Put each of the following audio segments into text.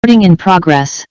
Recording in progress.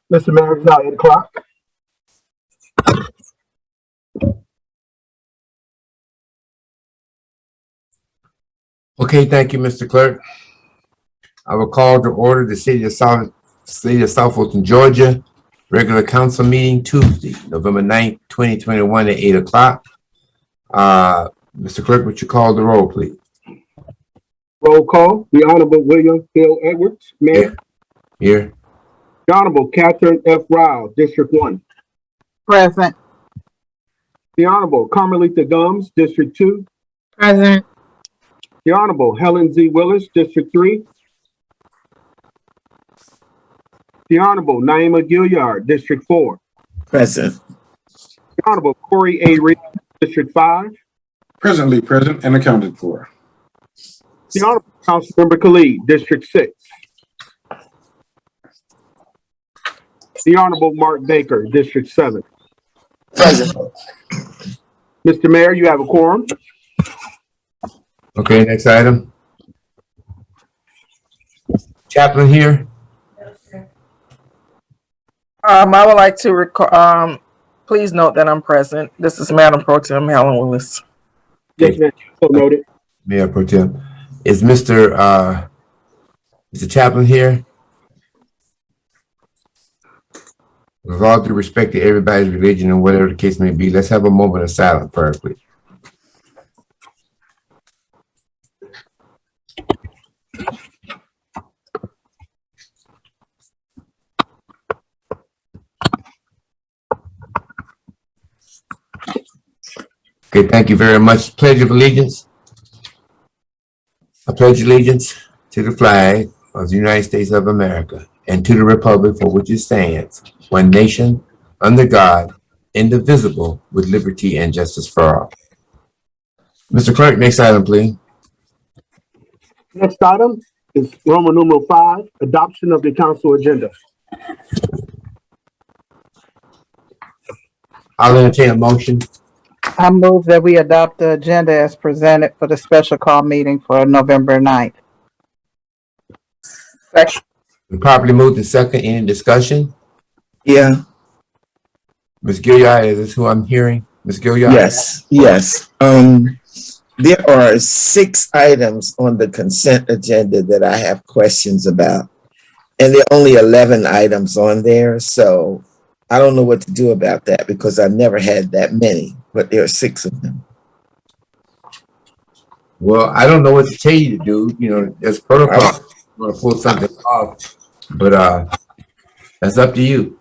Mr. Mayor, it's now 8 o'clock. Okay, thank you, Mr. Clerk. I will call to order the City of Fulton, Georgia, regular council meeting Tuesday, November 9th, 2021 at 8 o'clock. Mr. Clerk, would you call the roll, please? Roll call. The Honorable William Hill Edwards, Mayor. Here. The Honorable Catherine F. Rao, District 1. Present. The Honorable Carmelita Gums, District 2. Present. The Honorable Helen Z. Willis, District 3. The Honorable Naima Gilliard, District 4. Present. The Honorable Corey A. Reed, District 5. Presently present and accounted for. The Honorable Councilmember Khalid, District 6. The Honorable Mark Baker, District 7. Present. Mr. Mayor, you have a quorum. Okay, next item. Chaplain here. I would like to please note that I'm present. This is Madam Pro Tem Helen Willis. Yes, ma'am. So noted. Mayor Pro Tem. Is Mr. Chaplain here? With all due respect to everybody's religion and whatever the case may be, let's have a moment of silent prayer, please. Okay, thank you very much. Pledge of allegiance. I pledge allegiance to the flag of the United States of America and to the republic for which it stands, one nation, under God, indivisible, with liberty and justice for all. Mr. Clerk, next item, please. Next item is Roman numeral 5, adoption of the council agenda. I'll entertain a motion. I move that we adopt the agenda as presented for the special call meeting for November 9th. Second. We properly moved to second. Any discussion? Yeah. Ms. Gilliard, is this who I'm hearing? Ms. Gilliard? Yes. There are 6 items on the consent agenda that I have questions about, and there are only 11 items on there. So I don't know what to do about that because I've never had that many, but there are 6 of them. Well, I don't know what to tell you to do. You know, there's protocol. I'm going to pull something off, but that's up to you.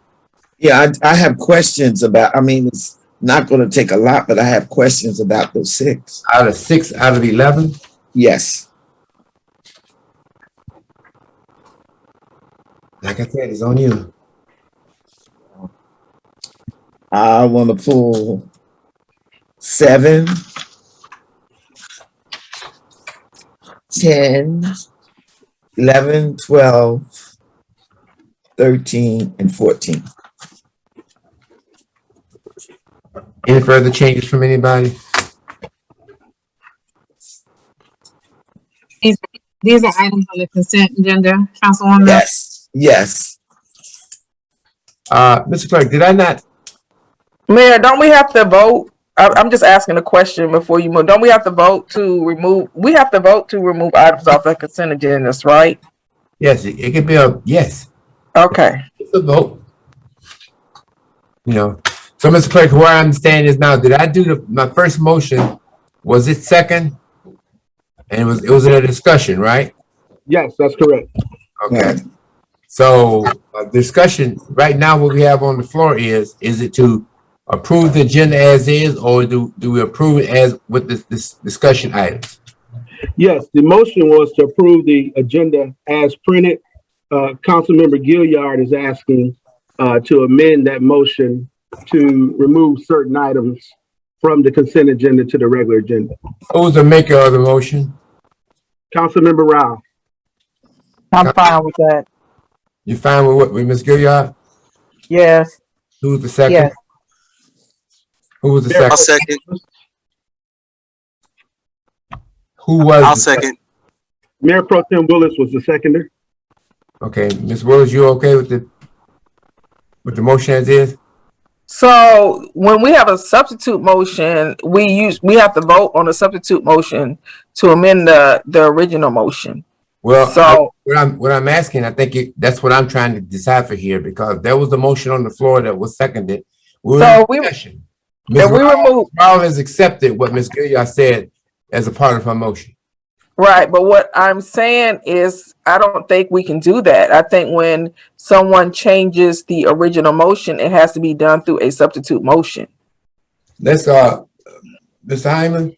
Yeah, I have questions about, I mean, it's not going to take a lot, but I have questions about those 6. Out of 6 out of 11? Yes. Like I said, it's on you. I want to pull 7, 10, 11, 12, 13, and 14. Any further changes from anybody? These are items on the consent agenda, Councilwoman. Yes. Mr. Clerk, did I not? Mayor, don't we have to vote? I'm just asking a question before you move. Don't we have to vote to remove? We have to vote to remove items off the consent agendas, right? Yes, it could be a yes. Okay. It's a vote. You know, so Mr. Clerk, where I understand is now, did I do my first motion? Was it second? And it was a discussion, right? Yes, that's correct. Okay. Right. So discussion right now, what we have on the floor is it to approve the agenda as is, or do we approve it as with this discussion items? Yes, the motion was to approve the agenda as printed. Councilmember Gilliard is asking to amend that motion to remove certain items from the consent agenda to the regular agenda. Who's the maker of the motion? Councilmember Rao. I'm fine with that. You fine with what, with Ms. Gilliard? Yes. Who's the second? Yes. Who was the I'll second? second. Who was? I'll the second. Mayor Pro Tem Willis was the seconder. Okay, Ms. Willis, you okay with the motion as is? So when we have a substitute motion, we have to vote on a substitute motion to amend the original motion. Well, So what I'm asking, I think that's what I'm trying to decipher here, because there was the motion on the floor that was seconded. So we remove, Rao has accepted what Ms. Gilliard said as a part of her motion. right, but what I'm saying is I don't think we can do that. I think when someone changes the original motion, it has to be done through a substitute motion. Let's Mr. Hyman,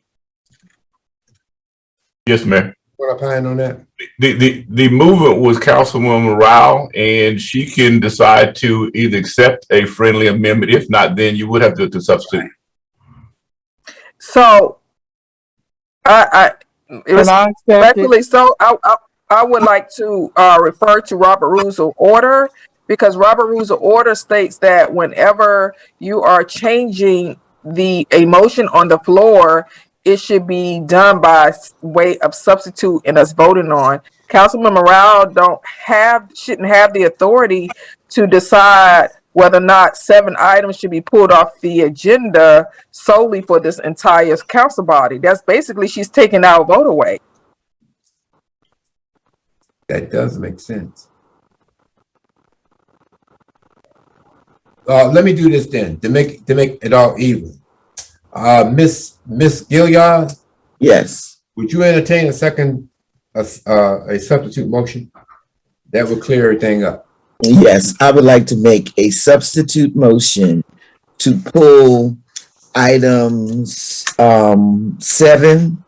Yes, Mayor. what opine on that? The movement was Councilwoman Rao, and she can decide to either accept a friendly amendment. If not, then you would have to substitute. So respectfully, so I would like to refer to Robert Rules of Order, because Robert Rules of Order states that whenever you are changing a motion on the floor, it should be done by way of substitute and us voting on. Councilman Morale shouldn't have the authority to decide whether or not 7 items should be pulled off the agenda solely for this entire council body. That's basically, she's taking our vote away. That does make sense. Let me do this then to make it all even. Miss Gilliard, Yes. would you entertain a substitute motion? That would clear everything up. Yes, I would like to make a substitute motion to pull items 7,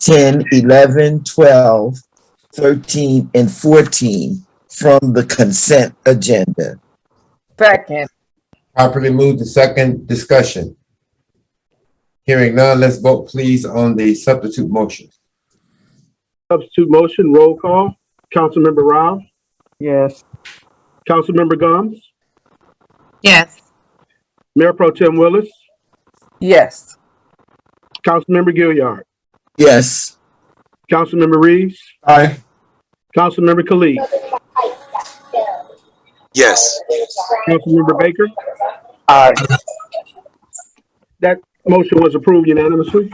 10, 11, 12, 13, and 14 from the consent agenda. Second. Properly moved to second. Discussion. Hearing none, let's vote please on the substitute motion. Substitute motion, roll call. Councilmember Rao. Yes. Councilmember Gomes. Yes. Mayor Pro Tem Willis. Yes. Councilmember Gilliard. Yes. Councilmember Reeves. Aye. Councilmember Khalid. Yes. Councilmember Baker. Aye. That motion was approved unanimously.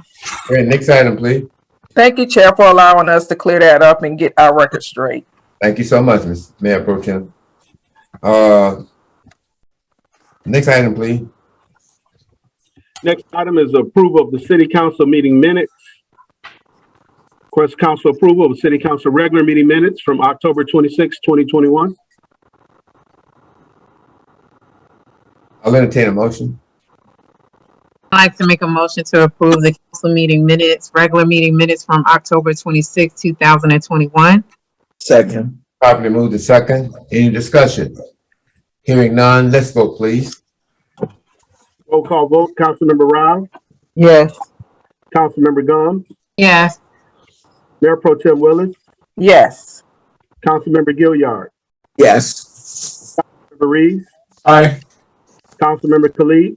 All right, next item, please. Thank you, Chair, for allowing us to clear that up and get our record straight. Thank you so much, Ms. Mayor Pro Tem. Next item, please. Next item is approval of the city council meeting minutes. Request council approval of the city council regular meeting minutes from October 26, 2021. I'll entertain a motion. I'd like to make a motion to approve the council meeting minutes, regular meeting minutes from October 26, 2021. Second. Properly moved to second. Any discussion? Hearing none, let's vote, please. Roll call vote. Councilmember Rao. Yes. Councilmember Gomes. Yes. Mayor Pro Tem Willis. Yes. Councilmember Gilliard. Yes. Councilmember Reeves. Aye. Councilmember Khalid.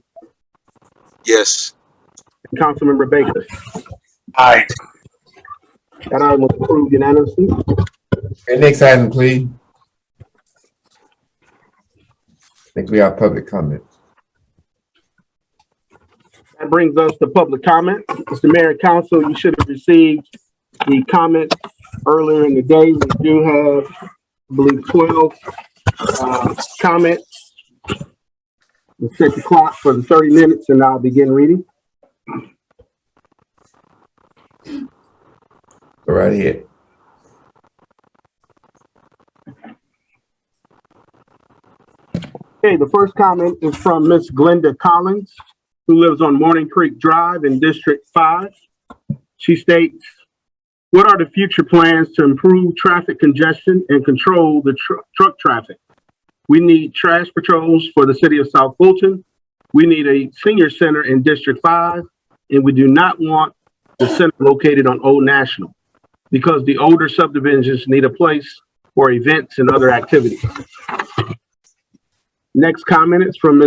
Yes. And Councilmember Baker. Aye. That item was approved unanimously. Okay, next item, please. I think we have public comment. That brings us to public comment. Mr. Mayor and Council, you should have received the comments earlier in the day. We do have I believe, 12 comments. We'll set the clock for the 30 minutes and I'll begin reading. Go right ahead. Okay, the first comment is from Miss Glenda Collins, who lives on Morning Creek Drive in District 5. She states, what are the future plans to improve traffic congestion and control the truck traffic? We need trash patrols for the city of South Fulton. We need a senior center in District 5, and we do not want the center located on Old National because the older subdivisions need a place for events and other activities. Next comment is from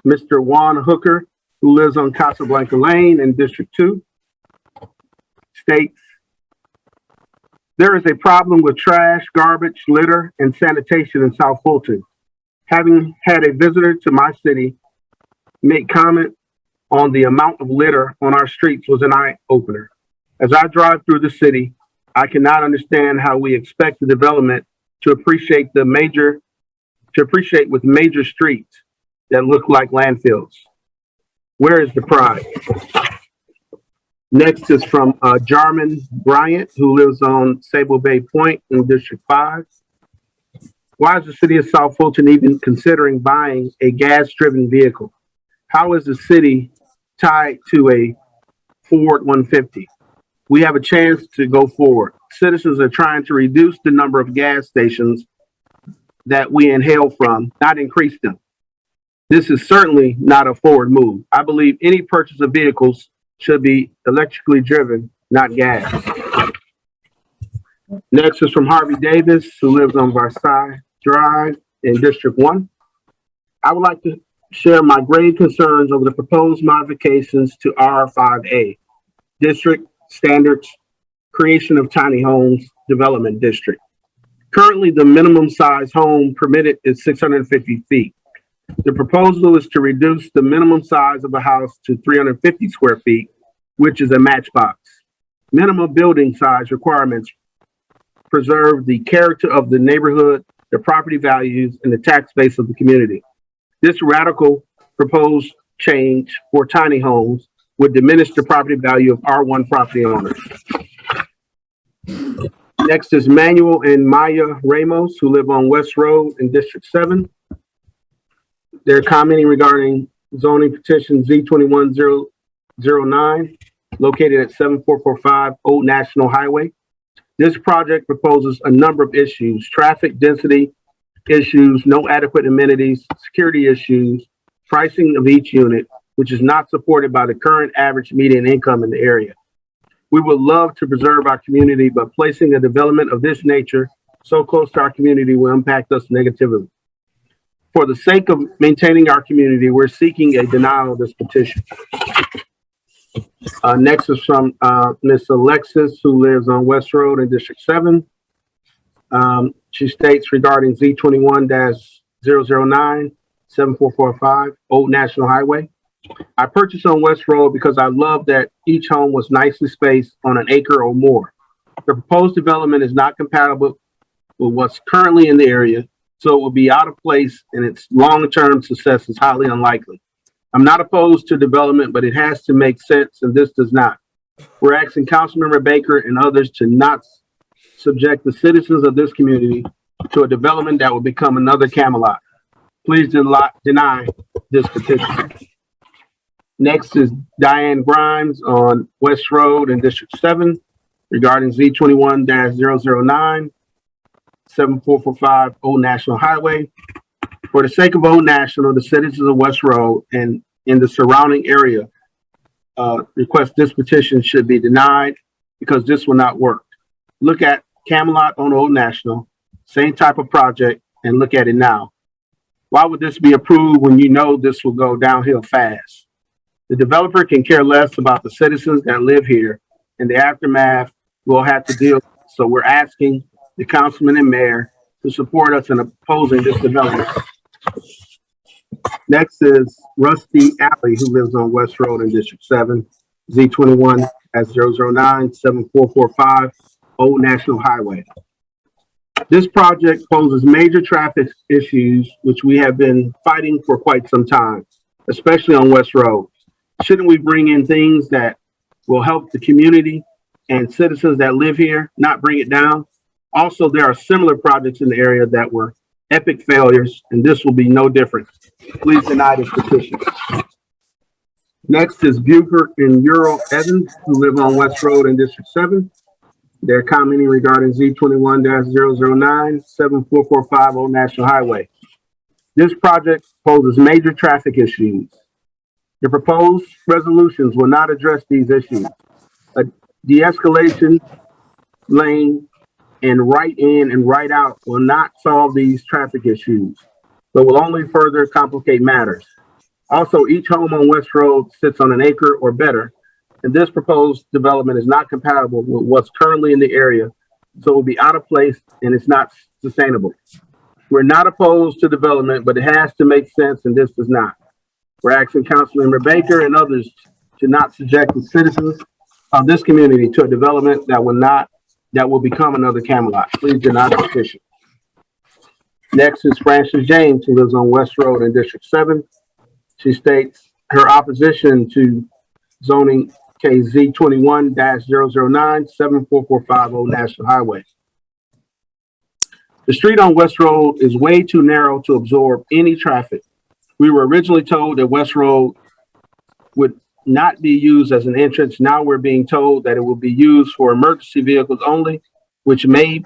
Mr. Juan Hooker, who lives on Casablanca Lane in District 2. States, there is a problem with trash, garbage, litter, and sanitation in South Fulton. Having had a visitor to my city make comment on the amount of litter on our streets was an eye-opener. As I drive through the city, I cannot understand how we expect the development to appreciate with major streets that look like landfills. Where is the pride? Next is from Jarman Bryant, who lives on Sable Bay Point in District 5. Why is the city of South Fulton even considering buying a gas-driven vehicle? How is the city tied to a Ford 150? We have a chance to go forward. Citizens are trying to reduce the number of gas stations that we inhale from, not increase them. This is certainly not a forward move. I believe any purchase of vehicles should be electrically driven, not gas. Next is from Harvey Davis, who lives on Versailles Drive in District 1. I would like to share my grave concerns over the proposed modifications to R5A, District Standards, Creation of Tiny Homes Development District. Currently, the minimum size home permitted is 650 feet. The proposal is to reduce the minimum size of a house to 350 square feet, which is a matchbox. Minimum building size requirements preserve the character of the neighborhood, the property values, and the tax base of the community. This radical proposed change for tiny homes would diminish the property value of R1 property owners. Next is Manuel and Maya Ramos, who live on West Road in District 7. They're commenting regarding zoning petition Z21009, located at 7445 Old National Highway. This project proposes a number of issues: traffic density issues, no adequate amenities, security issues, pricing of each unit, which is not supported by the current average median income in the area. We would love to preserve our community, but placing a development of this nature so close to our community will impact us negatively. For the sake of maintaining our community, we're seeking a denial of this petition. Next is from Ms. Alexis, who lives on West Road in District 7. She states regarding Z21-009, 7445 Old National Highway. I purchased on West Road because I love that each home was nicely spaced on an acre or more. The proposed development is not compatible with what's currently in the area, so it will be out of place and its long-term success is highly unlikely. I'm not opposed to development, but it has to make sense, and this does not. We're asking Councilmember Baker and others to not subject the citizens of this community to a development that will become another Camelot. Please deny this petition. Next is Diane Grimes on West Road in District 7 regarding Z21-009, 7445 Old National Highway. For the sake of Old National, the citizens of West Road and in the surrounding area request this petition should be denied because this will not work. Look at Camelot on Old National, same type of project, and look at it now. Why would this be approved when you know this will go downhill fast? The developer can care less about the citizens that live here, and the aftermath will have to deal with. So we're asking the councilman and mayor to support us in opposing this development. Next is Rusty Alley, who lives on West Road in District 7, Z21-009, 7445 Old National Highway. This project poses major traffic issues, which we have been fighting for quite some time, especially on West Road. Shouldn't we bring in things that will help the community and citizens that live here, not bring it down? Also, there are similar projects in the area that were epic failures, and this will be no different. Please deny this petition. Next is Buford and Earl Evans, who live on West Road in District 7. They're commenting regarding Z21-009 74450 National Highway. This project poses major traffic issues. The proposed resolutions will not address these issues. A de-escalation lane and right in and right out will not solve these traffic issues, but will only further complicate matters. Also, each home on West Road sits on an acre or better, and this proposed development is not compatible with what's currently in the area, so it will be out of place and it's not sustainable. We're not opposed to development, but it has to make sense, and this does not. We're asking Councilmember Baker and others to not subject the citizens of this community to a development that will become another Camelot. Please deny the petition. Next is Frances James, who lives on West Road in District 7. She states her opposition to zoning KZ 21-009 74450 National Highway. The street on West Road is way too narrow to absorb any traffic. We were originally told that West Road would not be used as an entrance. Now we're being told that it will be used for emergency vehicles only, which may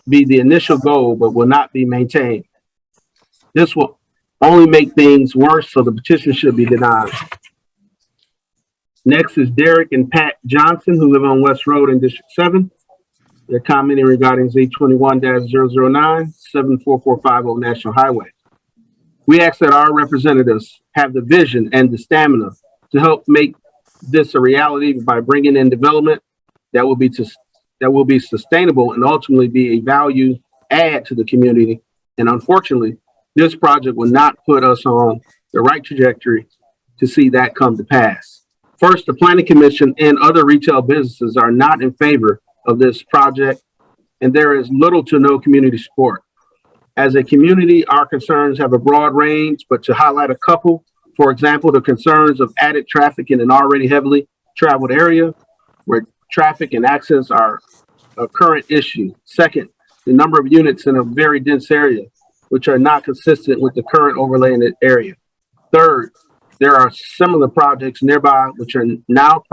be the initial goal, but will not be maintained. This will only make things worse, so the petition should be denied. Next is Derek and Pat Johnson, who live on West Road in District 7. They're commenting regarding Z21-009 74450 National Highway. We ask that our representatives have the vision and the stamina to help make this a reality by bringing in development that will be sustainable and ultimately be a value add to the community. And unfortunately, this project will not put us on the right trajectory to see that come to pass. First, the Planning Commission and other retail businesses are not in favor of this project, and there is little to no community support. As a community, our concerns have a broad range, but to highlight a couple, for example, the concerns of added traffic in an already heavily traveled area where traffic and access are a current issue. Second, the number of units in a very dense area, which are not consistent with the current overlay in the area. Third, there are similar projects nearby which are now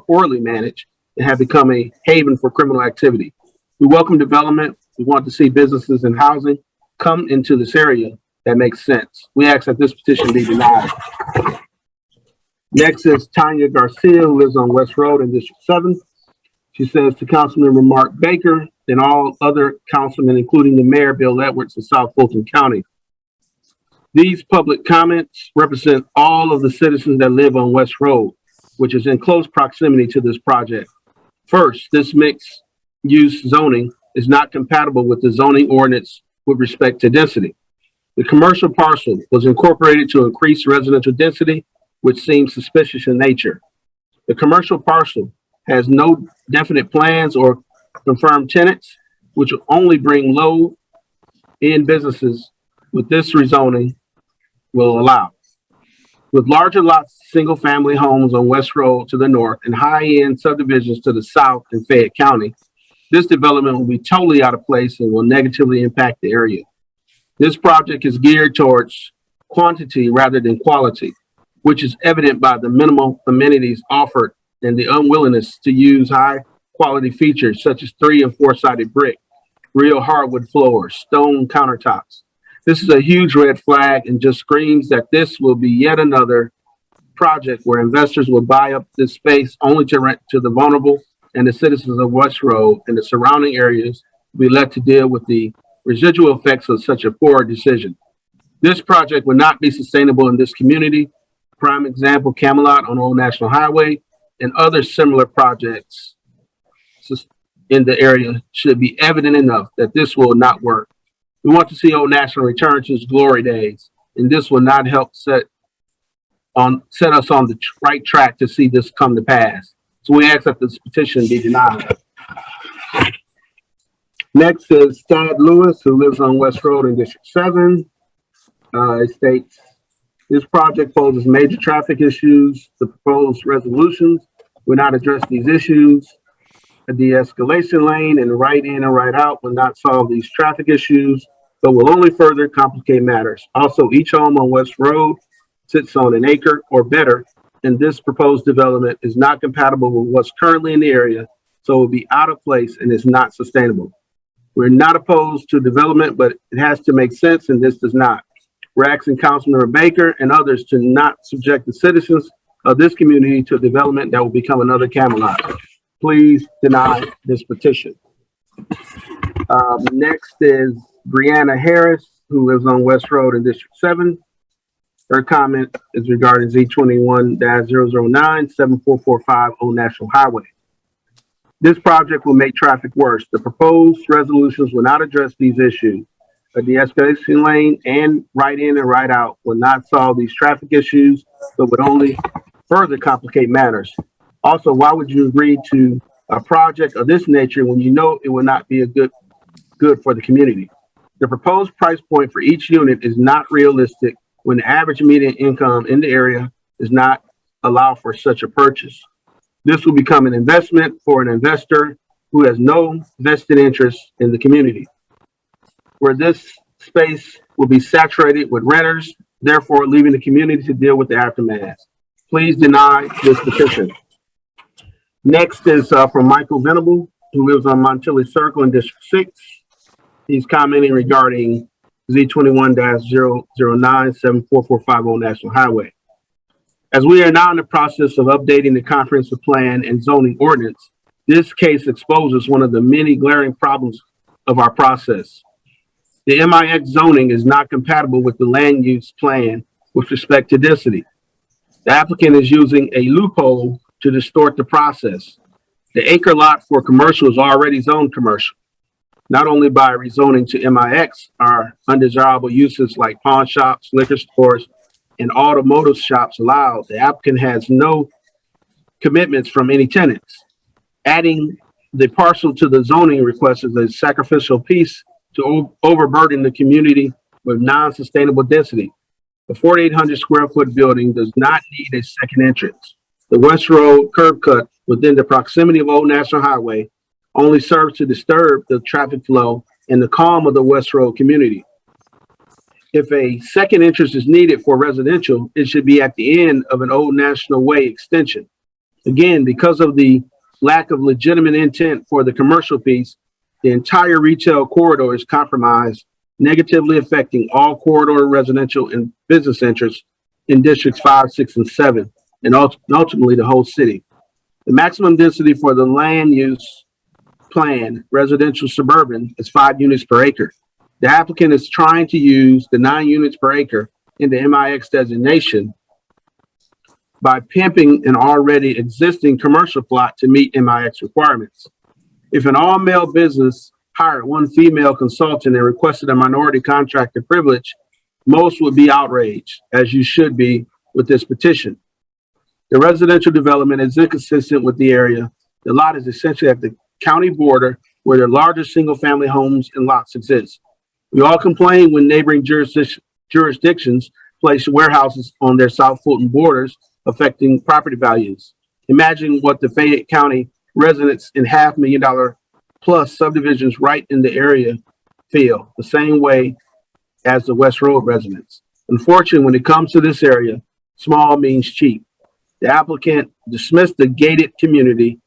poorly managed and have become a haven for criminal activity. We welcome development. We want to see businesses and housing come into this area that makes sense. We ask that this petition be denied. Next is Tanya Garcia, who lives on West Road in District 7. She says to Councilmember Mark Baker and all other councilmen, including the mayor, Bill Edwards of South Fulton County. These public comments represent all of the citizens that live on West Road, which is in close proximity to this project. First, this mixed use zoning is not compatible with the zoning ordinance with respect to density. The commercial parcel was incorporated to increase residential density, which seems suspicious in nature. The commercial parcel has no definite plans or confirmed tenants, which will only bring low-end businesses with this rezoning will allow. With larger lots, single-family homes on West Road to the north and high-end subdivisions to the south in Fayette County, this development will be totally out of place and will negatively impact the area. This project is geared towards quantity rather than quality, which is evident by the minimal amenities offered and the unwillingness to use high-quality features such as 3- and 4-sided brick, real hardwood floors, stone countertops. This is a huge red flag and just screams that this will be yet another project where investors will buy up this space only to rent to the vulnerable, and the citizens of West Road and the surrounding areas will be left to deal with the residual effects of such a poor decision. This project will not be sustainable in this community. Prime example, Camelot on Old National Highway and other similar projects in the area should be evident enough that this will not work. We want to see Old National return to its glory days, and this will not help set us on the right track to see this come to pass. So we ask that this petition be denied. Next is Tad Lewis, who lives on West Road in District 7. It states, this project poses major traffic issues. The proposed resolutions will not address these issues. A de-escalation lane and right in and right out will not solve these traffic issues, but will only further complicate matters. Also, each home on West Road sits on an acre or better, and this proposed development is not compatible with what's currently in the area, so it will be out of place and is not sustainable. We're not opposed to development, but it has to make sense, and this does not. We're asking Councilmember Baker and others to not subject the citizens of this community to a development that will become another Camelot. Please deny this petition. Next is Brianna Harris, who lives on West Road in District 7. Her comment is regarding Z21-009-7445 Old National Highway. This project will make traffic worse. The proposed resolutions will not address these issues. A de-escalation lane and right in and right out will not solve these traffic issues, but would only further complicate matters. Also, why would you agree to a project of this nature when you know it will not be a good for the community? The proposed price point for each unit is not realistic when the average median income in the area does not allow for such a purchase. This will become an investment for an investor who has no vested interest in the community, where this space will be saturated with renters, therefore leaving the community to deal with the aftermath. Please deny this petition. Next is from Michael Venable, who lives on Montilly Circle in District 6. He's commenting regarding Z21-009-7445 Old National Highway. As we are now in the process of updating the comprehensive plan and zoning ordinance, this case exposes one of the many glaring problems of our process. The MIX zoning is not compatible with the land use plan with respect to density. The applicant is using a loophole to distort the process. The acre lot for commercial is already zoned commercial. Not only by rezoning to MIX are undesirable uses like pawn shops, liquor stores, and automotive shops allowed. The applicant has no commitments from any tenants. Adding the parcel to the zoning request is a sacrificial piece to overburden the community with non-sustainable density. The 4,800 square foot building does not need a second entrance. The West Road curb cut within the proximity of Old National Highway only serves to disturb the traffic flow and the calm of the West Road community. If a second entrance is needed for residential, it should be at the end of an Old National Way extension. Again, because of the lack of legitimate intent for the commercial piece, the entire retail corridor is compromised, negatively affecting all corridor residential and business interests in districts 5, 6, and 7, and ultimately the whole city. The maximum density for the land use plan, residential suburban, is 5 units per acre. The applicant is trying to use the 9 units per acre in the MIX designation by pimping an already existing commercial plot to meet MIX requirements. If an all-male business hired 1 female consultant and requested a minority contractor privilege, most would be outraged, as you should be with this petition. The residential development is inconsistent with the area. The lot is essentially at the county border where the largest single-family homes and lots exist. We all complain when neighboring jurisdictions place warehouses on their South Fulton borders, affecting property values. Imagine what the Fayette County residents in $500,000 plus subdivisions right in the area feel, the same way as the West Road residents. Unfortunately, when it comes to this area, small means cheap. The applicant dismissed the gated community,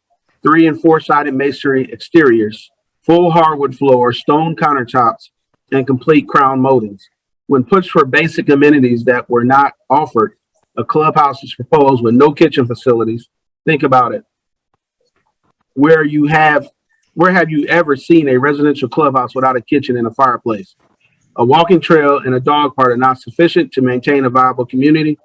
3- and 4-sided masonry exteriors, full hardwood floors, stone countertops, and complete crown moldings. When pushed for basic amenities that were not offered, a clubhouse is proposed with no kitchen facilities. Think about it. Where have you ever seen a residential clubhouse without a kitchen and a fireplace? A walking trail and a dog park are not sufficient to maintain a viable community.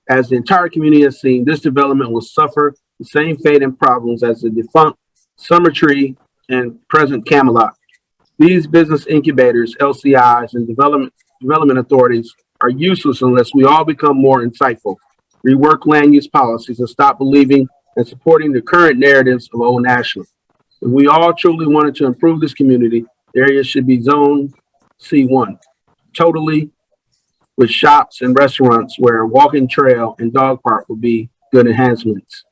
As the entire community has seen, this development will suffer the same fate and problems as the defunct Summer Tree and present Camelot. These business incubators, LCIs, and development authorities are useless unless we all become more insightful, rework land use policies, and stop believing and supporting the current narratives of Old National. If we all truly wanted to improve this community, The area should be zoned C1 totally, with shops and restaurants where a walking trail and dog park will be good enhancements.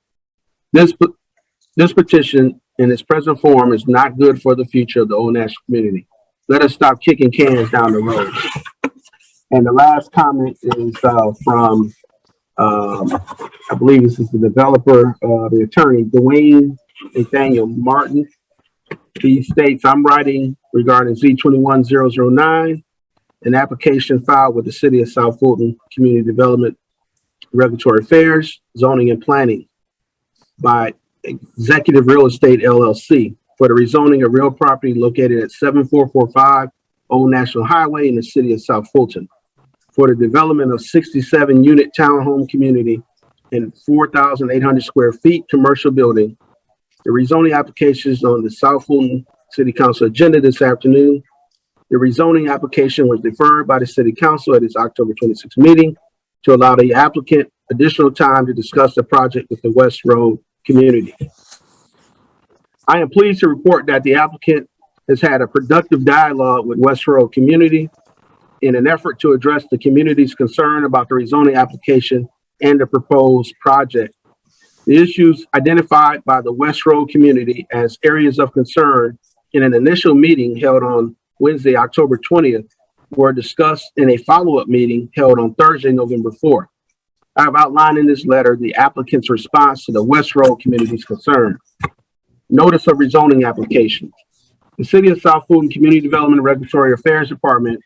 This petition in its present form is not good for the future of the Old National community. Let us stop kicking cans down the road. And the last comment is from, I believe this is the developer, the attorney, Dwayne Nathaniel Martin. He states, I'm writing regarding Z21009, an application filed with the City of South Fulton Community Development, Regulatory Affairs, Zoning and Planning by Executive Real Estate LLC for the rezoning of real property located at 7445 Old National Highway in the City of South Fulton for the development of 67-unit townhome community and 4,800 square feet commercial building. The rezoning application is on the South Fulton City Council agenda this afternoon. The rezoning application was deferred by the City Council at its October 26th meeting to allow the applicant additional time to discuss the project with the West Road community. I am pleased to report that the applicant has had a productive dialogue with West Road community in an effort to address the community's concern about the rezoning application and the proposed project. The issues identified by the West Road community as areas of concern in an initial meeting held on Wednesday, October 20th, were discussed in a follow-up meeting held on Thursday, November 4th. I have outlined in this letter the applicant's response to the West Road community's concern. Notice of rezoning application. The City of South Fulton Community Development and Regulatory Affairs Department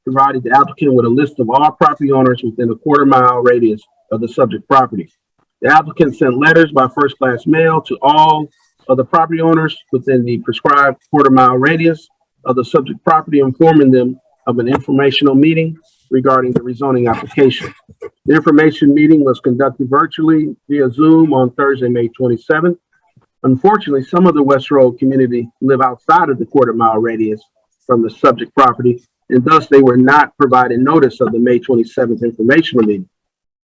provided the applicant with a list of all property owners within a quarter-mile radius of the subject property. The applicant sent letters by first-class mail to all of the property owners within the prescribed quarter-mile radius of the subject property, informing them of an informational meeting regarding the rezoning application. The information meeting was conducted virtually via Zoom on Thursday, May 27th. Unfortunately, some of the West Road community live outside of the quarter-mile radius from the subject property, and thus they were not provided notice of the May 27th informational meeting.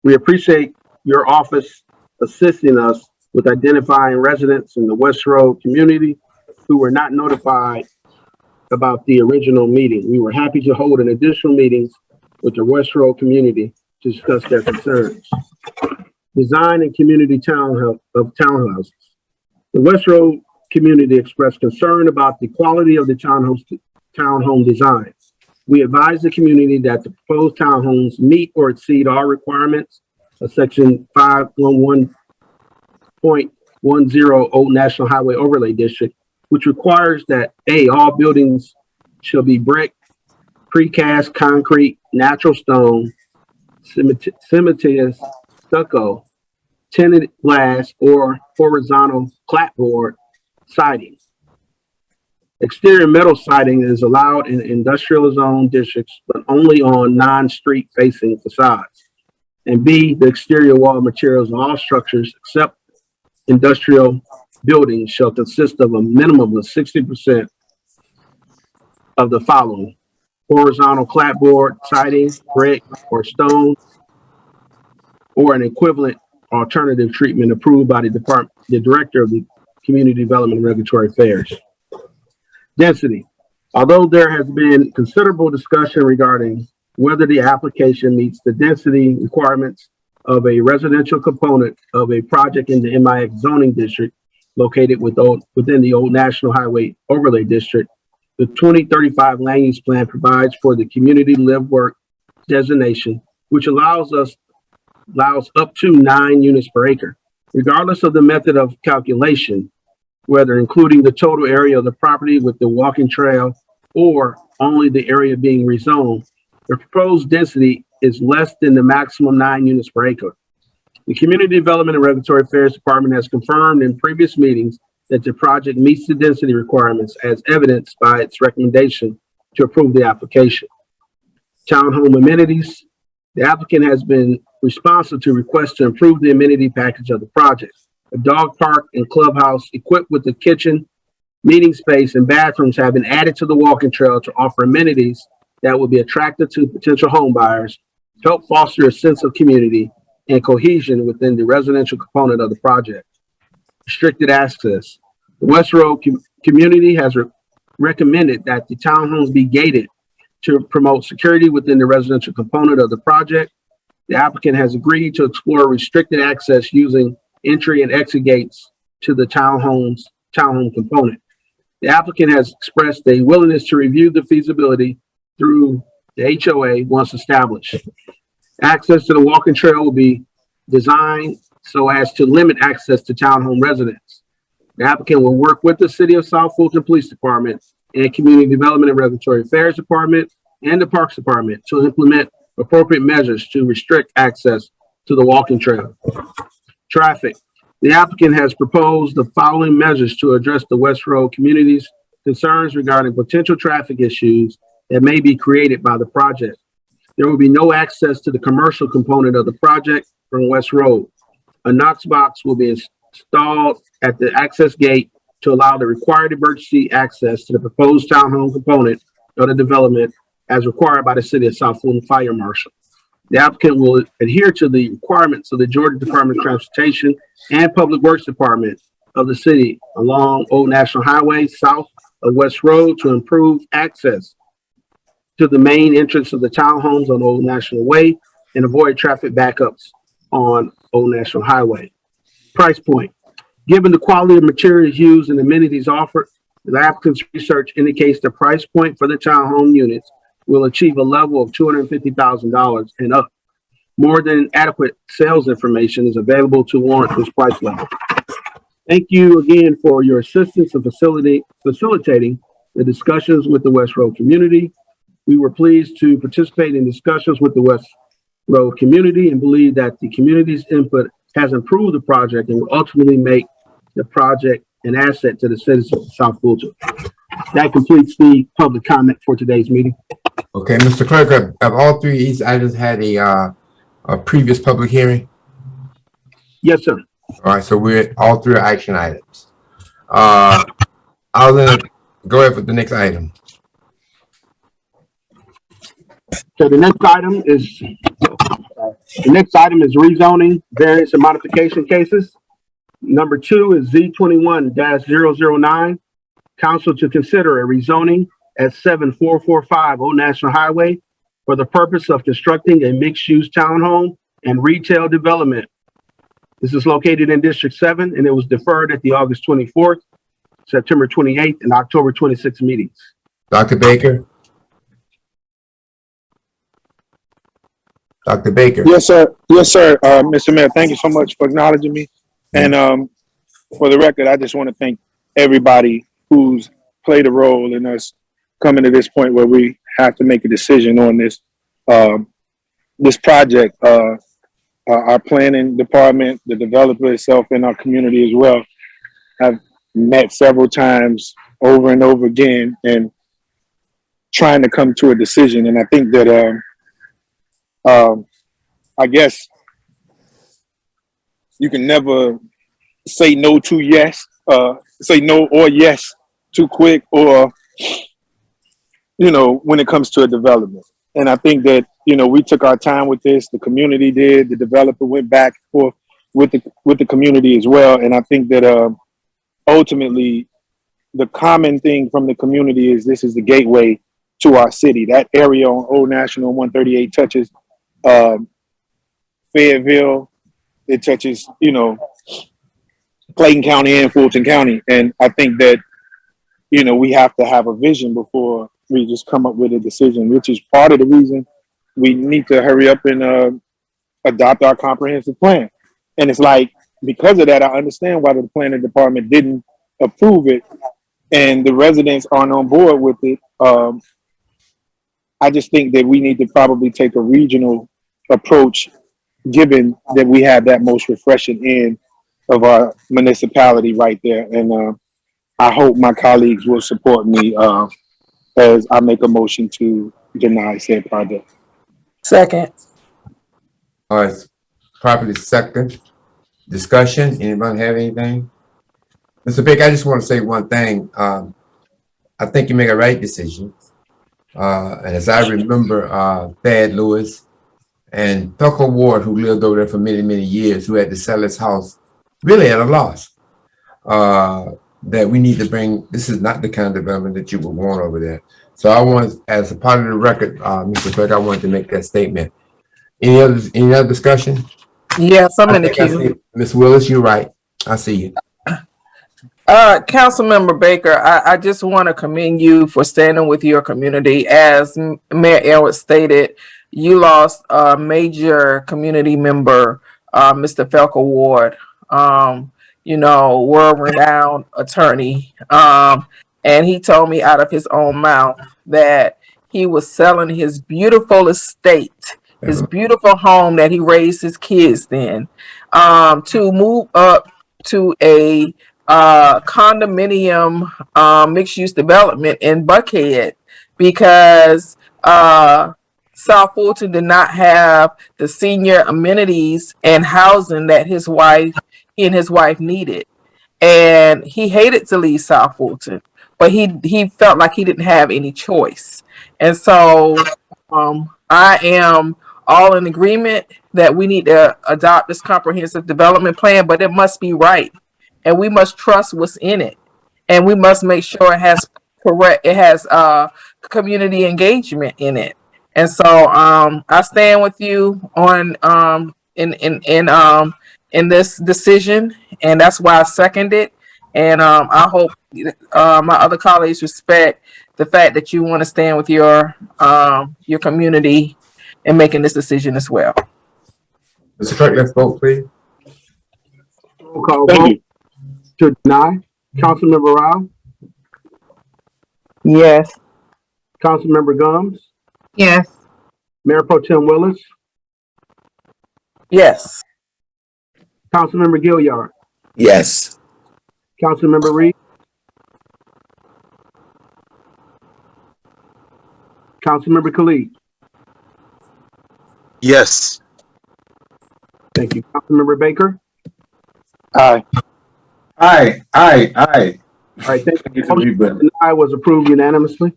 We appreciate your office assisting us with identifying residents in the West Road community who were not notified about the original meeting. We were happy to hold an additional meetings with the West Road community to discuss their concerns. Design and community townhouses. The West Road community expressed concern about the quality of the townhome design. We advise the community that the proposed townhomes meet or exceed all requirements of Section 511.10 Old National Highway Overlay District, which requires that A, all buildings shall be brick, precast concrete, natural stone, cementitious stucco, tinted glass, or horizontal clapboard siding. Exterior metal siding is allowed in industrial zone districts, but only on non-street facing facades. And B, the exterior wall materials of all structures except industrial buildings shall consist of a minimum of 60% of the following: horizontal clapboard siding, brick, or stone, or an equivalent alternative treatment approved by the Director of the Community Development and Regulatory Affairs. Density. Although there has been considerable discussion regarding whether the application meets the density requirements of a residential component of a project in the MIX zoning district located within the Old National Highway Overlay District, the 2035 Land Use Plan provides for the community live-work designation, which allows up to 9 units per acre. Regardless of the method of calculation, whether including the total area of the property with the walking trail or only the area being rezoned, the proposed density is less than the maximum 9 units per acre. The Community Development and Regulatory Affairs Department has confirmed in previous meetings that the project meets the density requirements as evidenced by its recommendation to approve the application. Townhome amenities. The applicant has been responsive to requests to improve the amenity package of the project. A dog park and clubhouse equipped with a kitchen, meeting space, and bathrooms have been added to the walking trail to offer amenities that will be attractive to potential home buyers, help foster a sense of community and cohesion within the residential component of the project. Restricted access. The West Road community has recommended that the townhomes be gated to promote security within the residential component of the project. The applicant has agreed to explore restricted access using entry and exit gates to the townhome component. The applicant has expressed a willingness to review the feasibility through the HOA once established. Access to the walking trail will be designed so as to limit access to townhome residents. The applicant will work with the City of South Fulton Police Department and Community Development and Regulatory Affairs Department and the Parks Department to implement appropriate measures to restrict access to the walking trail. Traffic. The applicant has proposed the following measures to address the West Road community's concerns regarding potential traffic issues that may be created by the project. There will be no access to the commercial component of the project from West Road. A Knox box will be installed at the access gate to allow the required emergency access to the proposed townhome component of the development as required by the City of South Fulton Fire Marshal. The applicant will adhere to the requirements of the Georgia Department of Transportation and Public Works Department of the city along Old National Highway south of West Road to improve access to the main entrance of the townhomes on Old National Way and avoid traffic backups on Old National Highway. Price point. Given the quality of materials used and amenities offered, the applicant's research indicates the price point for the townhome units will achieve a level of $250,000 and up. More than adequate sales information is available to warrant this price level. Thank you again for your assistance in facilitating the discussions with the West Road community. We were pleased to participate in discussions with the West Road community and believe that the community's input has improved the project and will ultimately make the project an asset to the citizens of South Fulton. That completes the public comment for today's meeting. Okay, Mr. Clerk, have all three of these items had a previous public hearing? Yes, sir. All right, so we're at all three action items. I'll then go ahead with the next item. So the next item is rezoning, variance and modification cases. Number 2 is Z21-009. Council to consider a rezoning at 7445 Old National Highway for the purpose of constructing a mixed-use townhome and retail development. This is located in District 7 and it was deferred at the August 24th, September 28th, and October 26th meetings. Dr. Baker? Dr. Baker? Yes, sir. Yes, sir. Mr. Mayor, thank you so much for acknowledging me. And for the record, I just want to thank everybody who's played a role in us coming to this point where we have to make a decision on this this project. Our planning department, the developer itself, and our community as well have met several times over and over again and trying to come to a decision. And I think that I guess you can never say no to yes, say no or yes too quick, or, you know, when it comes to a development. And I think that, you know, we took our time with this, the community did, the developer went back and forth with the community as well. And I think that ultimately the common thing from the community is this is the gateway to our city. That area on Old National 138 touches Fayetteville, it touches, you know, Clayton County and Fulton County. And I think that, you know, we have to have a vision before we just come up with a decision, which is part of the reason we need to hurry up and adopt our comprehensive plan. And it's like, because of that, I understand why the planning department didn't approve it and the residents aren't on board with it. I just think that we need to probably take a regional approach, given that we have that most refreshing end of our municipality right there. And I hope my colleagues will support me as I make a motion to deny said project. Second. All right, properly second. Discussion, anyone have anything? Mr. Baker, I just want to say one thing. I think you make a right decision. And as I remember, Thad Lewis and Tucker Ward, who lived over there for many, many years, who had to sell his house really at a loss. that we need to bring, this is not the kind of development that you would want over there. So I want, as a part of the record, Mr. Clerk, I wanted to make that statement. Any other discussion? Yes, I'm in the I think I queue. see Ms. Willis, you're right. I see you. Councilmember Baker, I just want to commend you for standing with your community. As Mayor Elwood stated, you lost a major community member, Mr. Felker Ward, world-renowned attorney. And he told me out of his own mouth that he was selling his beautiful estate, his beautiful home that he raised his kids in, to move up to a condominium mixed-use development in Buckhead because South Fulton did not have the senior amenities and housing that he and his wife needed. And he hated to leave South Fulton, but he felt like he didn't have any choice. And so I am all in agreement that we need to adopt this comprehensive development plan, but it must be right. And we must trust what's in it. And we must make sure it has community engagement in it. And so I stand with you on in this decision, and that's why I second it. And I hope my other colleagues respect the fact that you want to stand with your community in making this decision as well. Mr. Clerk, let's vote, please. Roll call Thank vote you. to deny. Councilmember Rao, Yes. Councilmember Gomes, Yes. Mayor Pro Tem Willis, Yes. Councilmember Gilliard, Yes. Councilmember Reed, Councilmember Khalid. Yes. Thank you. Councilmember Baker. Aye. Aye, aye, aye. All right, thank I you. get to read better. Deny was approved unanimously.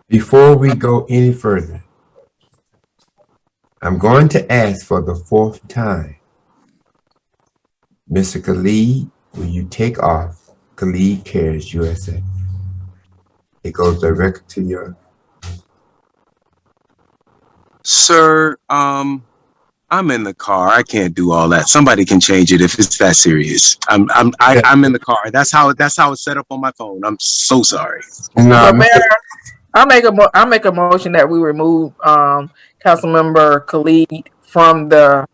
Before we go any further, I'm going to ask for the fourth time. Mr. Khalid, will you take off Khalid Cares USA? It goes direct to your. Sir, I'm in the car. I can't do all that. Somebody can change it if it's that serious. I'm in the car. That's how it's set up on my phone. I'm so sorry. No, But Mayor, I make a motion that we remove Councilmember Khalid from the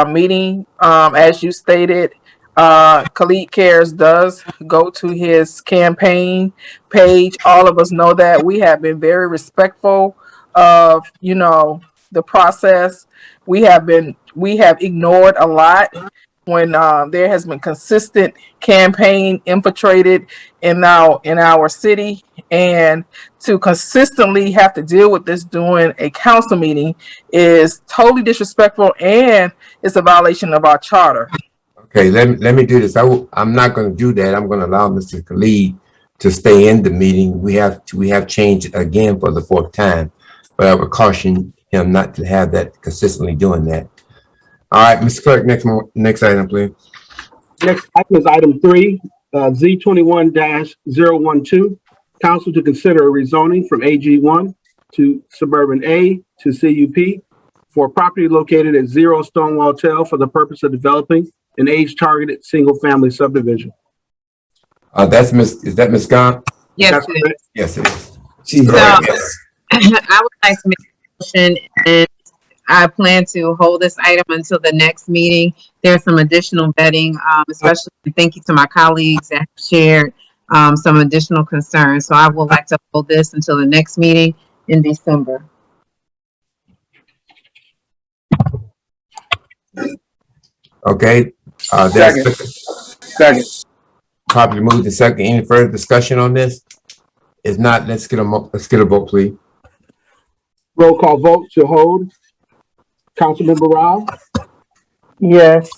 meeting. As you stated, Khalid Cares does go to his campaign page. All of us know that. We have been very respectful of the process. We have ignored a lot when there has been consistent campaign infiltrated in our city, and to consistently have to deal with this during a council meeting is totally disrespectful, and it's a violation of our charter. okay, let me do this. I'm not going to do that. I'm going to allow Mr. Khalid to stay in the meeting. We have changed it again for the fourth time, but I would caution him not to have that consistently doing that. All right, Mr. Clerk, next item, please. Next item is item 3, Z21-012. Council to consider a rezoning from AG1 to Suburban A to CUP for property located at 0 Stonewall Tell for the purpose of developing an age-targeted single-family subdivision. Is that Ms. Gant? Yes. That's it is. correct. Yes, it is. She's So, right. Yes. I would like to make a motion, and I plan to hold this item until the next meeting. There's some additional vetting, especially thank you to my colleagues that have shared some additional concerns. So I would like to hold this until the next meeting in December. Okay. Second. Second. Properly moved and second. Any further discussion on this? If not, let's get a vote, please. Roll call vote to hold. Councilmember Rao, Yes.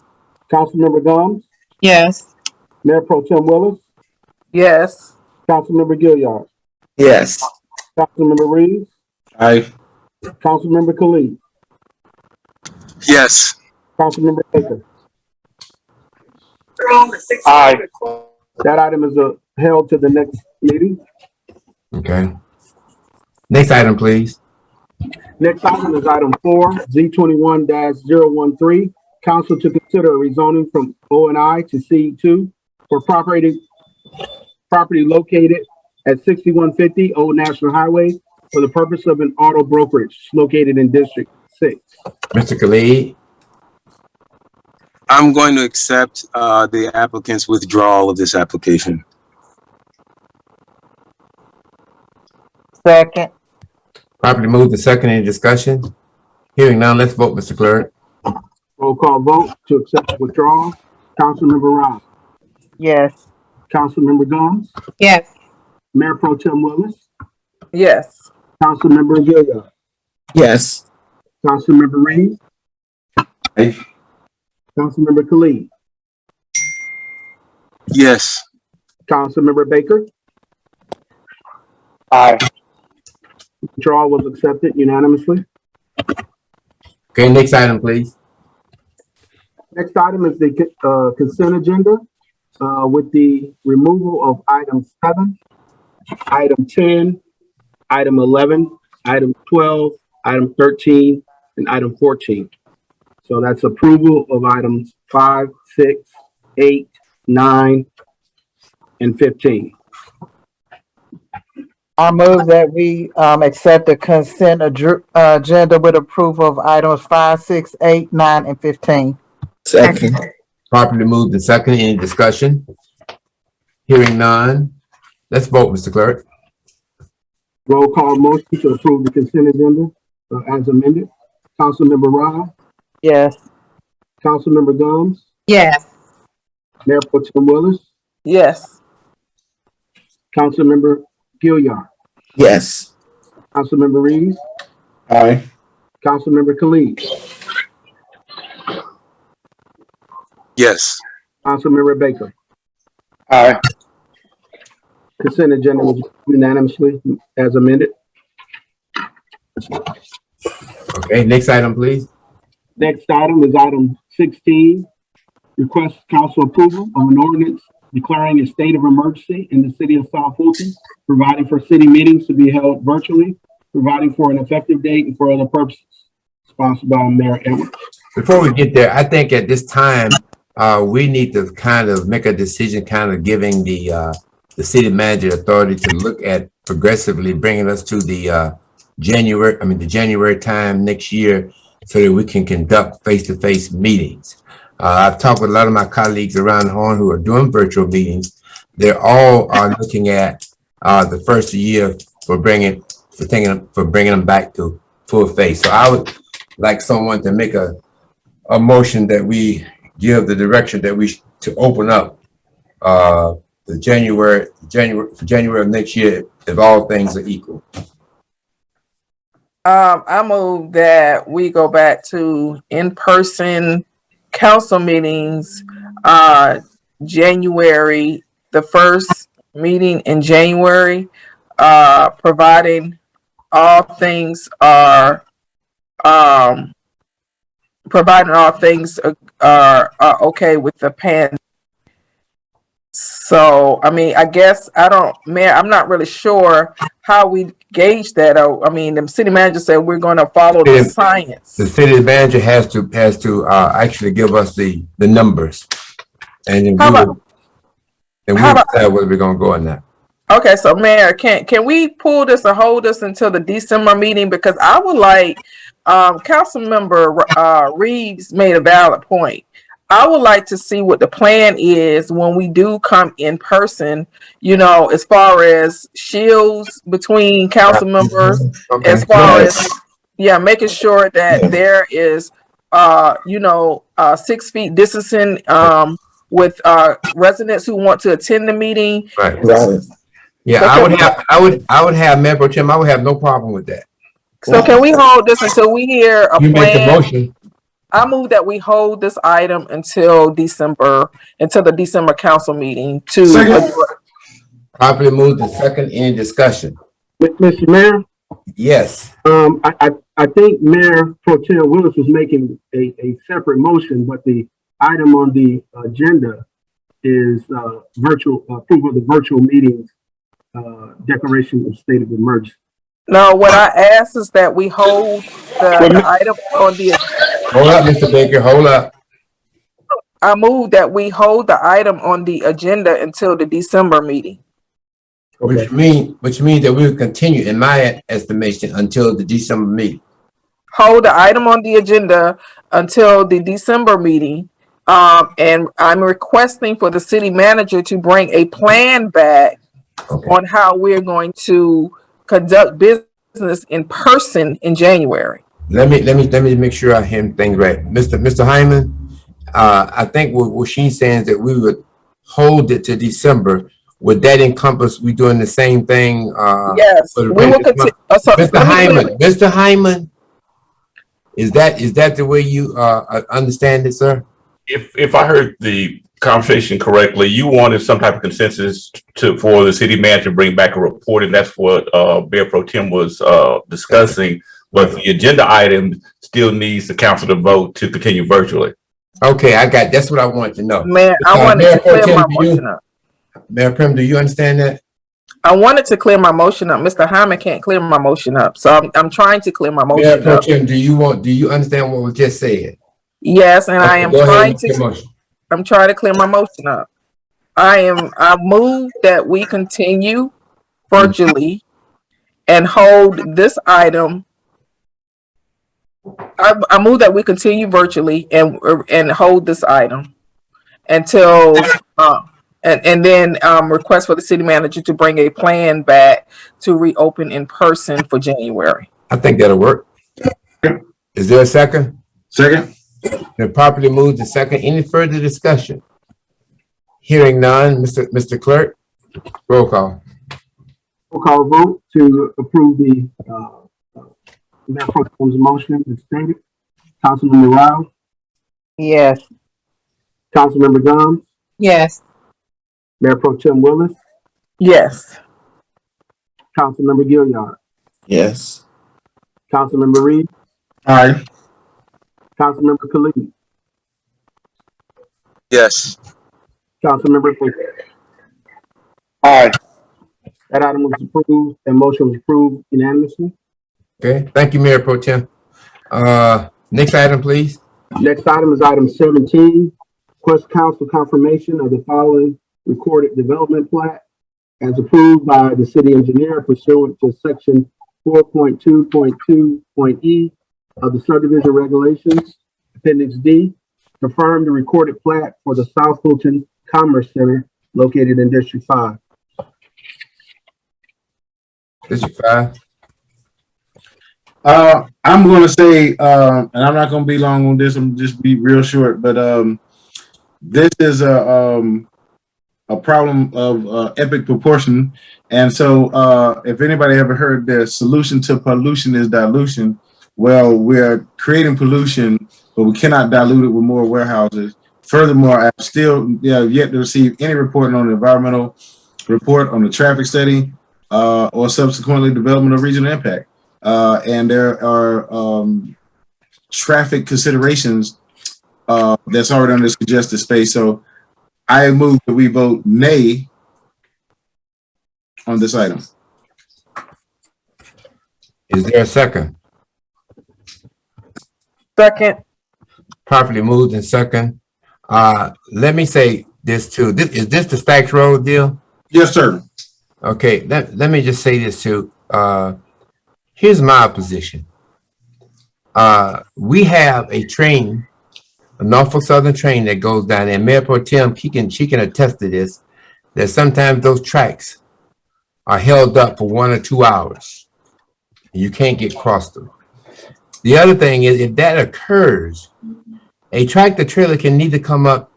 Councilmember Gomes, Yes. Mayor Pro Tem Willis, Yes. Councilmember Gilliard, Yes. Councilmember Reed, Aye. Councilmember Khalid, Yes. Councilmember Baker. Aye. That item is held to the next meeting. Okay. Next item, please. Next item is item 4, Z21-013. Council to consider rezoning from O&I to C2 for property located at 6150 Old National Highway for the purpose of an auto brokerage located in District 6. Mr. Khalid. I'm going to accept the applicant's withdrawal of this application. Second. Properly moved and second. Any discussion? Hearing none, let's vote, Mr. Clerk. Roll call vote to accept the withdrawal. Councilmember Rob. Yes. Councilmember Gomes. Yes. Mayor Pro Tem Willis. Yes. Councilmember Gilliard. Yes. Councilmember Reed. Aye. Councilmember Khalid. Yes. Councilmember Baker. Aye. Withdrawal was accepted unanimously. Okay, next item, please. Next item is the consent agenda with the removal of item 7, item 10, item 11, item 12, item 13, and item 14. So that's approval of items 5, 6, 8, 9, and 15. I move that we accept the consent agenda with approval of items 5, 6, 8, 9, and 15. Second. Properly moved and second. Any discussion? Hearing none. Let's vote, Mr. Clerk. Roll call motion to approve the consent agenda as amended. Councilmember Rob. Yes. Councilmember Gomes. Yes. Mayor Pro Tem Willis. Yes. Councilmember Gilliard. Yes. Councilmember Reed. Aye. Councilmember Khalid. Yes. Councilmember Baker. Aye. Consent agenda was unanimously as amended. Okay, next item, please. Next item is item 16. Request council approval of an ordinance declaring a state of emergency in the city of South Fulton, providing for city meetings to be held virtually, providing for an effective date and for other purposes. Sponsored by Mayor Edwards. Before we get there, I think at this time, we need to kind of make a decision, kind of giving the city manager authority to look at progressively bringing us to the January time next year so that we can conduct face-to-face meetings. I've talked with a lot of my colleagues around the horn who are doing virtual meetings. They're all looking at the first year for bringing them back to full face. So I would like someone to make a motion that we give the direction that we to open up the January of next year if all things are equal. I move that we go back to in-person council meetings, January, the first meeting in January, providing all things are okay with the pandemic. So, I mean, I guess I'm not really sure how we gauge that. I mean, the city manager said we're going to follow the science. The city manager has to actually give us the numbers, and then we'll decide whether we're going to go on that. Okay, so Mayor, can we pull this or hold this until the December meeting? Because I would like, Councilmember Reeves made a valid point. I would like to see what the plan is when we do come in person, as far as shields between council members, as far as, making sure that there is, 6 feet distancing with residents who want to attend the meeting. Right. Right. Yeah, I would have Mayor Pro Tem, I would have no problem with that. So can we hold this until we hear a You make the plan? motion. I move that we hold this item until the December council meeting to. Properly moved and second. Any discussion? Mr. Mayor, Yes. I think Mayor Pro Tem Willis was making a separate motion, but the item on the agenda is virtual approval of the virtual meetings declaration of state of emergency. No, what I asked is that we hold the item on the, Hold up, Mr. Baker, hold up. I move that we hold the item on the agenda until the December meeting. Which means that we'll continue, in my estimation, until the December meeting. Hold the item on the agenda until the December meeting. And I'm requesting for the city manager to bring a plan back on how we're going to conduct business in person in January. Let me make sure I hear things right. Mr. Hyman, I think what she's saying is that we would hold it to December. Would that encompass we doing the same thing? Yes, we will continue. Mr. Hyman, is that the way you understand it, sir? If I heard the conversation correctly, you wanted some type of consensus for the city manager to bring back a report, and that's what Mayor Pro Tem was discussing. But the agenda item still needs the council to vote to continue virtually. Okay, that's what I wanted to know. Man, I wanted to clear my motion up. Mayor Prim, do you understand that? I wanted to clear my motion up. Mr. Hyman can't clear my motion up, so I'm trying to clear my motion Mayor Pro up. Tem, do you understand what was just said? Yes, and I am trying to. I'm trying to clear my motion up. I move that we continue virtually and hold this item. I move that we continue virtually and hold this item until and then request for the city manager to bring a plan back to reopen in person for January. I think that'll work. Is there a second? Second. Been properly moved to second. Any further discussion? Hearing none, Mr. Clerk, roll call. Roll call vote to approve the Mayor Pro Tem's motion as stated. Councilmember Rao, Yes. Councilmember Gomes, Yes. Mayor Pro Tem Willis, Yes. Councilmember Gilliard, Yes. Councilmember Reed, Aye. Councilmember Khalid, Yes. Councilmember Fulton. Aye. That item was approved and motion was approved unanimously. Okay, thank you, Mayor Pro Tem. Next item, please. Next item is item 17. Request council confirmation of the following recorded development plat as approved by the city engineer pursuant to section 4.2.2.e of the subdivision regulations, appendix D, confirm the recorded plat for the South Fulton Commerce Center located in District 5. District 5. I'm going to say, and I'm not going to be long on this. I'm just be real short, but this is a problem of epic proportion. And so if anybody ever heard the solution to pollution is dilution, well, we're creating pollution, but we cannot dilute it with more warehouses. Furthermore, I've still yet to receive any report on the environmental report on the traffic study or subsequently development of regional impact. And there are traffic considerations that's already under this congested space. So I move that we vote nay on this item. Is there a second? Second. Properly moved and second. Let me say this too. Is this the Stacks Road deal? Yes, sir. Okay, let me just say this too. Here's my position. We have a train, a Norfolk Southern train that goes down there. Mayor Pro Tem, she can attest to this, that sometimes those tracks are held up for 1 or 2 hours. You can't get across them. The other thing is, if that occurs, a tractor trailer can neither come up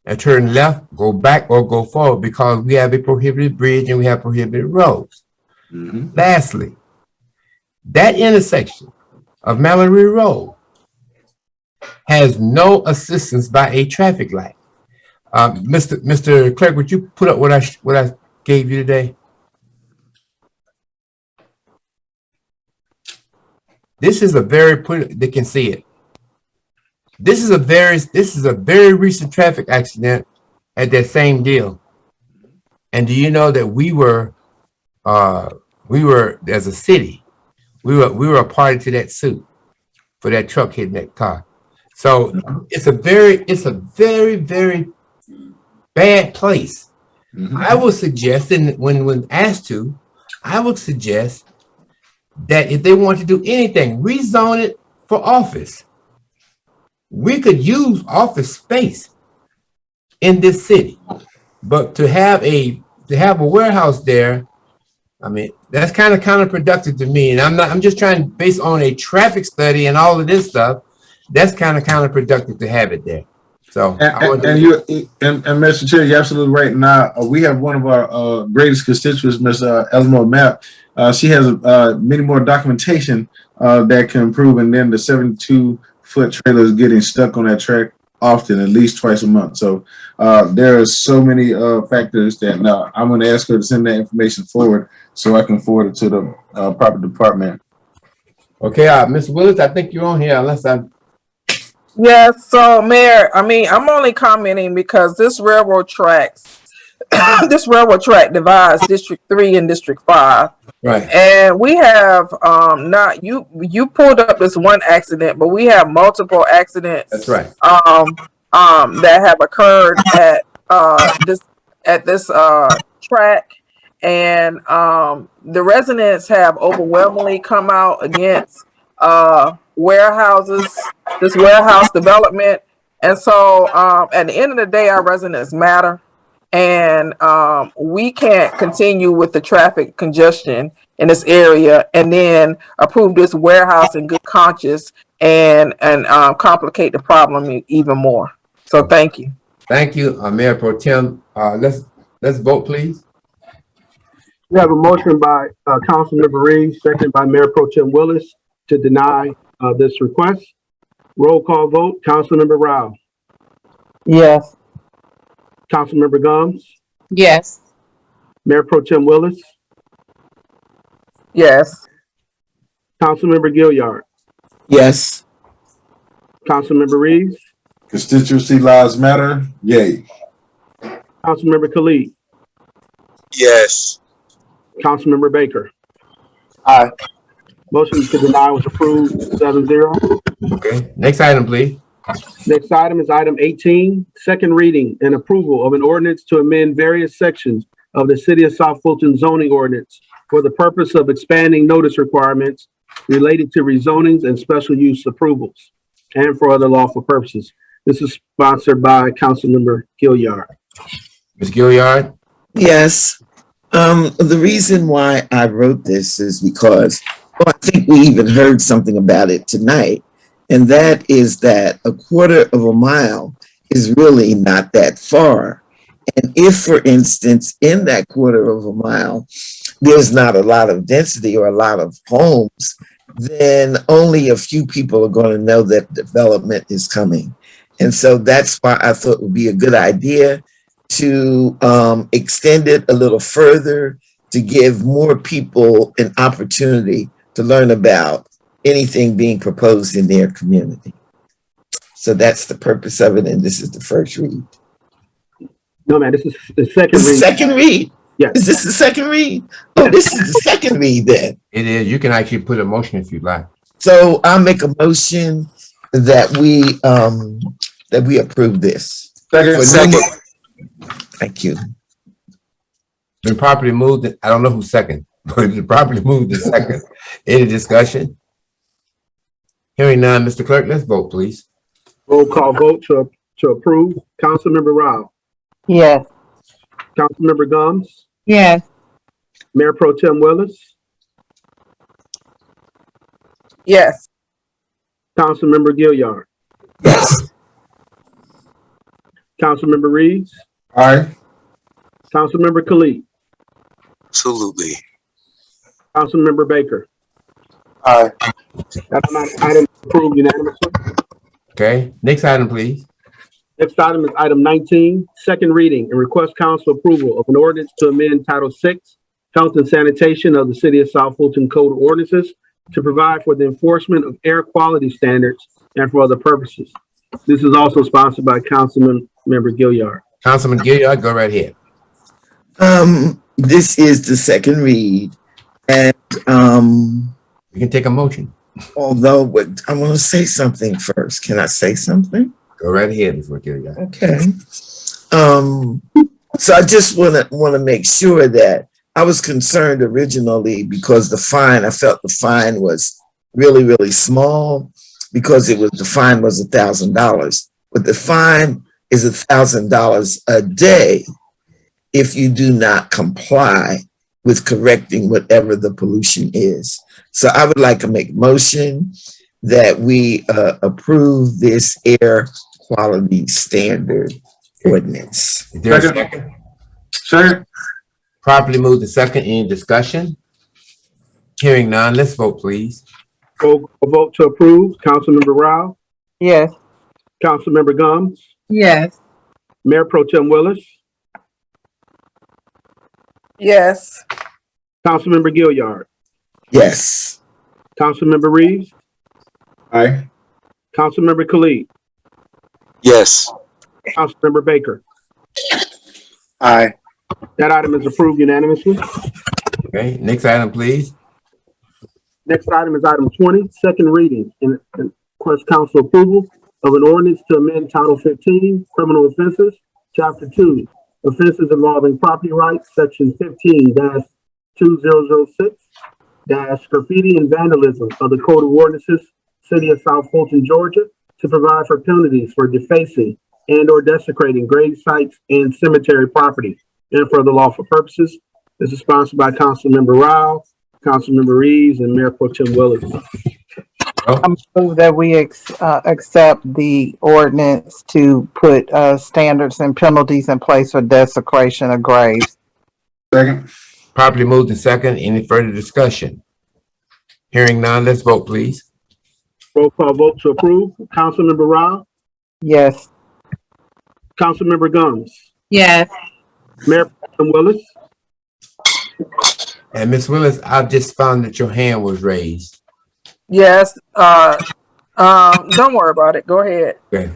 and turn left, go back, or go forward because we have a prohibited bridge and we have prohibited roads. Mm-hmm. Lastly, that intersection of Mallory Road has no assistance by a traffic light. Mr. Clerk, would you put up what I gave you today? This is a they can see it. This is a very recent traffic accident at that same deal. And do you know that we were as a city, we were a party to that suit for that truck hitting that car. So it's a very, very bad place. I would suggest, and when asked to, I would suggest that if they want to do anything, rezone it for office. We could use office space in this city, but to have a warehouse there, I mean, that's kind of counterproductive to me. And I'm just trying, based on a traffic study and all of this stuff, that's kind of counterproductive to have it there. So, and Mr. Chair, you're absolutely right. Now we have one of our greatest constituents, Ms. Eleanor Mapp. She has many more documentation that can improve, and then the 72-foot trailer is getting stuck on that track often, at least twice a month. So there are so many factors that I'm going to ask her to send that information forward so I can forward it to the proper department. Okay, Ms. Willis, I think you're on here unless I'm. Yes, so Mayor, I mean, I'm only commenting because this railroad track divides District 3 and District 5. Right. And we have not you pulled up this one accident, but we have multiple accidents. That's right. That have occurred at this track, and the residents have overwhelmingly come out against this warehouse development. And so at the end of the day, our residents matter. And we can't continue with the traffic congestion in this area and then approve this warehouse in good conscience and complicate the problem even more. So thank you. Thank you, Mayor Pro Tem. Let's vote, please. We have a motion by Councilmember Reeves, second by Mayor Pro Tem Willis to deny this request. Roll call vote. Councilmember Rao. Yes. Councilmember Gomes. Yes. Mayor Pro Tem Willis. Yes. Councilmember Gilliard. Yes. Councilmember Reeves. Constituency lives matter. Yay. Councilmember Khalid. Yes. Councilmember Baker. Aye. Motion to deny was approved 7-0. Okay, next item, please. Next item is item 18, second reading and approval of an ordinance to amend various sections of the City of South Fulton zoning ordinance for the purpose of expanding notice requirements related to rezonings and special use approvals and for other lawful purposes. This is sponsored by Councilmember Gilliard. Ms. Gilliard? Yes. The reason why I wrote this is because I think we even heard something about it tonight. And that is that a quarter of a mile is really not that far. And if, for instance, in that quarter of a mile, there's not a lot of density or a lot of homes, then only a few people are going to know that development is coming. And so that's why I thought it would be a good idea to extend it a little further to give more people an opportunity to learn about anything being proposed in their community. So that's the purpose of it, and this is the first read. No, man, this is the second read. Second read? Yes. Is this the second read? Oh, this is the second read then. It is. You can actually put a motion if you'd like. So I'll make a motion that we approve this. Second. Thank you. Been properly moved. I don't know who's second, but it's been properly moved in second. Any discussion? Hearing none, Mr. Clerk, let's vote, please. Roll call vote to approve. Councilmember Rao. Yes. Councilmember Gomes. Yes. Mayor Pro Tem Willis. Yes. Councilmember Gilliard. Yes. Councilmember Reeves. Aye. Councilmember Khalid. Absolutely. Councilmember Baker. Aye. That item approved unanimously. Okay, next item, please. Next item is item 19, second reading and request council approval of an ordinance to amend Title VI, Health and Sanitation of the City of South Fulton Code of Ordinances to provide for the enforcement of air quality standards and for other purposes. This is also sponsored by Councilmember Gilliard. Councilman Gilliard, go right ahead. This is the second read, and You can take a motion. although I want to say something first. Can I say something? Go right ahead, Mr. Gilliard. Okay. So I just want to make sure that I was concerned originally because I felt the fine was really, really small because the fine was $1,000, but the fine is $1,000 a day if you do not comply with correcting whatever the pollution is. So I would like to make a motion that we approve this air quality standard ordinance. Is there a second? Second. Properly moved to second. Any discussion? Hearing none, let's vote, please. Roll call vote to approve. Councilmember Rao, Yes. Councilmember Gums, Yes. Mayor Pro Tem Willis, Yes. Councilmember Gilliard, Yes. Councilmember Reeves, Aye. Councilmember Khalid, Yes. Councilmember Baker. Aye. That item is approved unanimously. Okay, next item, please. Next item is item 20, second reading, and request council approval of an ordinance to amend Title 15, criminal offenses, Chapter 2, offenses involving property rights, Section 15-2006, graffiti and vandalism of the Code of Ordinances, City of South Fulton, Georgia, to provide for penalties for defacing and or desecrating grave sites and cemetery property, and for other lawful purposes. This is sponsored by Councilmember Rao, Councilmember Reeves, and Mayor Pro Tem Willis. I move that we accept the ordinance to put standards and penalties in place for desecration of graves. Second. Properly moved to second. Any further discussion? Hearing none, let's vote, please. Roll call vote to approve. Councilmember Rao, Yes. Councilmember Gums, Yes. Mayor Pro Tem Willis, And Ms. Willis, I just found that your hand was raised. Yes. Don't worry about it. Go ahead. Okay.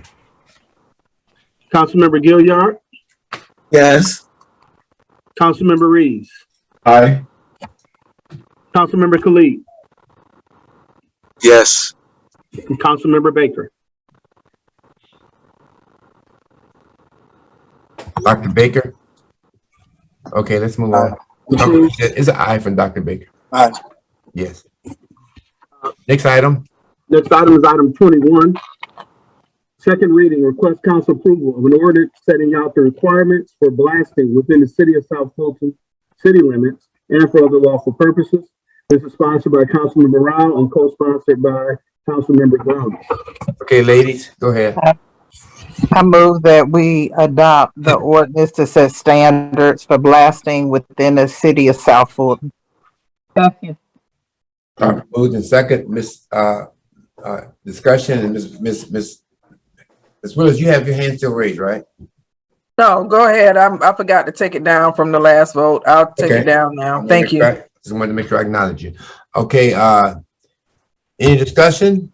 Councilmember Gilliard, Yes. Councilmember Reeves, Aye. Councilmember Khalid, Yes. and Councilmember Baker. Dr. Baker? Okay, let's move on. It's an aye from Dr. Baker. Aye. Yes. Next item. Next item is item 21. Second reading, request council approval of an ordinance setting out the requirements for blasting within the City of South Fulton city limits and for other lawful purposes. This is sponsored by Councilmember Rao and co-sponsored by Councilmember Gums. Okay, ladies, go ahead. I move that we adopt the ordinance to set standards for blasting within the City of South Fulton. Second. Moved in second, discussion, and Ms. Willis, you have your hand still raised, right? No, go ahead. I forgot to take it down from the last vote. I'll take it down now. Thank you. Just wanted to make sure I acknowledge you. Okay, any discussion?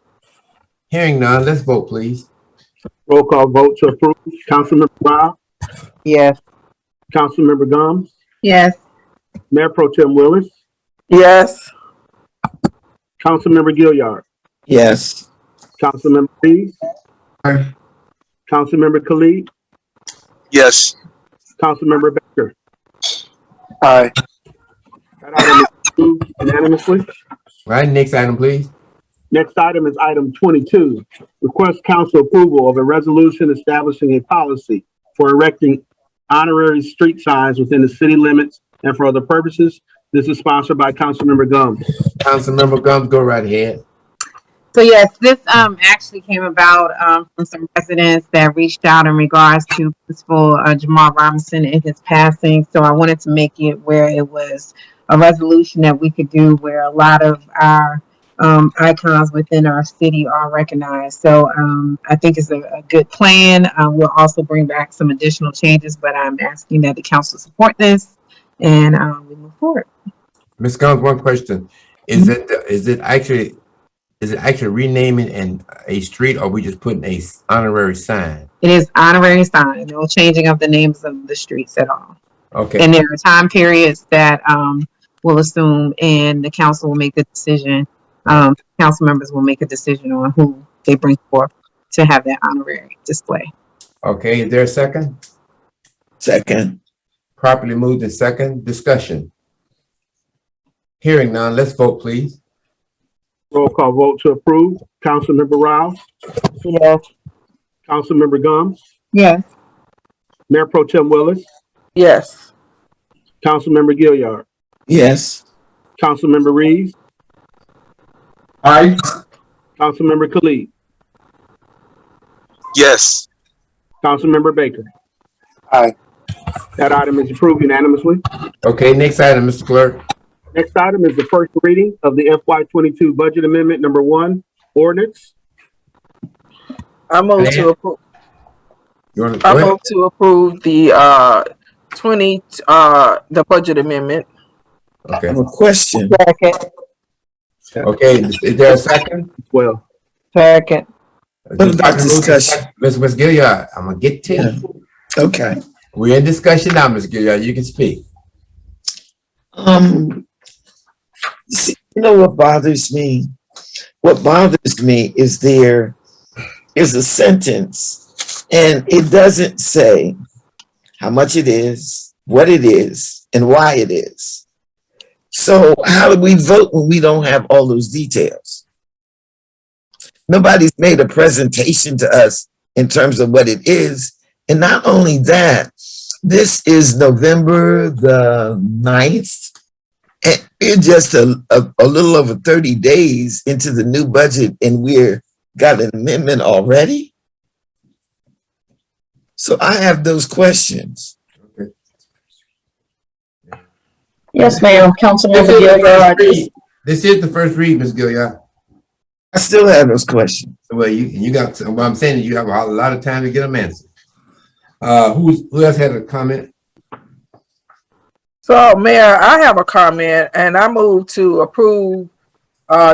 Hearing none, let's vote, please. Roll call vote to approve. Councilmember Rao, Yes. Councilmember Gums, Yes. Mayor Pro Tem Willis, Yes. Councilmember Gilliard, Yes. Councilmember Reeves, Aye. Councilmember Khalid, Yes. Councilmember Baker. Aye. That item is approved unanimously. All right, next item, please. Next item is item 22. Request council approval of a resolution establishing a policy for erecting honorary street signs within the city limits and for other purposes. This is sponsored by Councilmember Gums. Councilmember Gums, go right ahead. So yes, this actually came about from some residents that reached out in regards to Principal Jamal Robinson and his passing. So I wanted to make it where it was a resolution that we could do where a lot of our icons within our city are recognized. So I think it's a good plan. We'll also bring back some additional changes, but I'm asking that the council support this and we move forward. Ms. Gums, one question. Is it actually is it actually renaming a street, or we just putting a honorary sign? It is honorary sign, no changing of the names of the streets at all. Okay. And there are time periods that we'll assume, and the council will make the decision. Council members will make a decision on who they bring forth to have that honorary display. Okay, is there a second? Second. Properly moved in second. Discussion. Hearing none, let's vote, please. Roll call vote to approve. Councilmember Rao. Yes. Councilmember Gums. Yes. Mayor Pro Tem Willis. Yes. Councilmember Gilliard. Yes. Councilmember Reeves. Aye. Councilmember Khalid. Yes. Councilmember Baker. Aye. That item is approved unanimously. Okay, next item, Mr. Clerk. Next item is the first reading of the FY22 Budget Amendment Number 1 Ordinance. I move to approve. You want to I go ahead? move to approve the the budget amendment. I Okay. have a question. Second. Okay, is there a second? Well, Second. What about discussion? Ms. Gilliard, I'm gonna get to you. Okay. We're in discussion now, Ms. Gilliard. You can speak. See, you know what bothers me? What bothers me is there is a sentence and it doesn't say how much it is, what it is, and why it is. So how do we vote when we don't have all those details? Nobody's made a presentation to us in terms of what it is. And not only that, this is November the 9th. And we're just a little over 30 days into the new budget and we're got an amendment already. So I have those questions. Yes, ma'am. Councilmember Gilliard. This is the first read, Ms. Gilliard. I still have those questions. Well, you got, what I'm saying is you have a lot of time to get them answered. Who else had a comment? So, Mayor, I have a comment, and I move to approve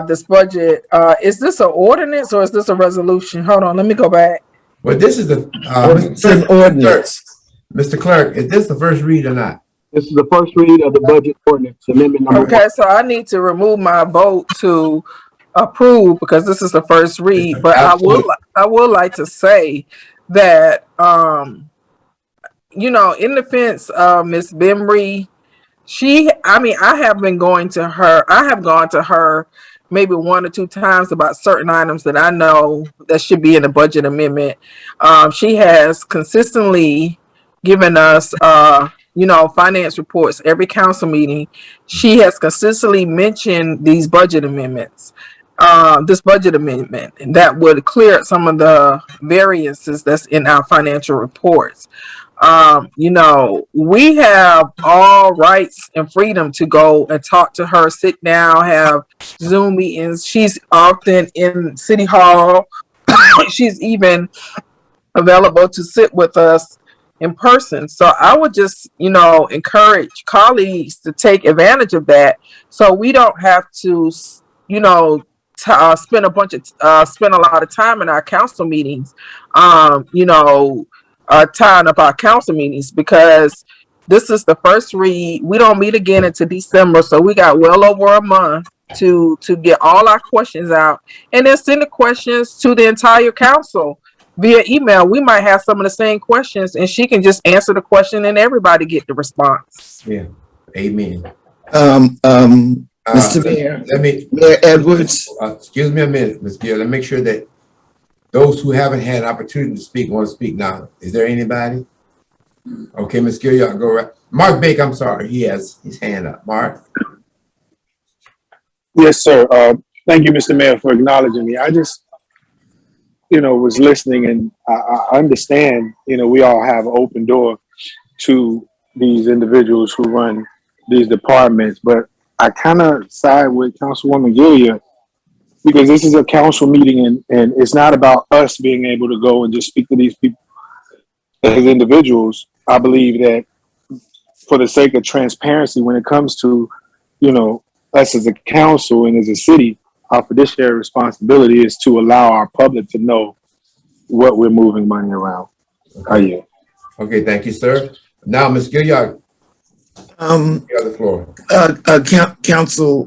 this budget. Is this an ordinance or is this a resolution? Hold on, let me go back. Well, this is the It's an ordinance. Mr. Clerk, is this the first read or not? this is the first read of the budget ordinance amendment number 1. Okay, so I need to remove my vote to approve because this is the first read. But I would like to say that you know, in defense of Ms. Bemry, I have gone to her maybe 1 or 2 times about certain items that I know that should be in the budget amendment. She has consistently given us, finance reports every council meeting. She has consistently mentioned these budget amendments, this budget amendment that would clear up some of the variances that's in our financial reports. We have all rights and freedom to go and talk to her, sit down, have Zoom meetings. She's often in City Hall. She's even available to sit with us in person. So I would just, encourage colleagues to take advantage of that so we don't have to, spend a lot of time in our council meetings, tying up our council meetings, because this is the first read. We don't meet again until December, so we got well over a month to get all our questions out, and then send the questions to the entire council via email. We might have some of the same questions, and she can just answer the question, and everybody get the response. Yeah, amen. Mr. Mayor, Mayor Edwards. Excuse me a minute, Ms. Gill. Let me make sure that those who haven't had an opportunity to speak want to speak now. Is there anybody? Okay, Ms. Gill, y'all go right. Mark Baker, I'm sorry, he has his hand up. Mark? Yes, sir. Thank you, Mr. Mayor, for acknowledging me. I just, was listening, and I understand, we all have an open door to these individuals who run these departments, but I kind of side with Councilwoman Gilliard, because this is a council meeting, and it's not about us being able to go and just speak to these people as individuals. I believe that for the sake of transparency, when it comes to, us as a council and as a city, our fiduciary responsibility is to allow our public to know what we're moving money around. Okay. Okay, thank you, sir. Now, Ms. Gilliard, you have the floor.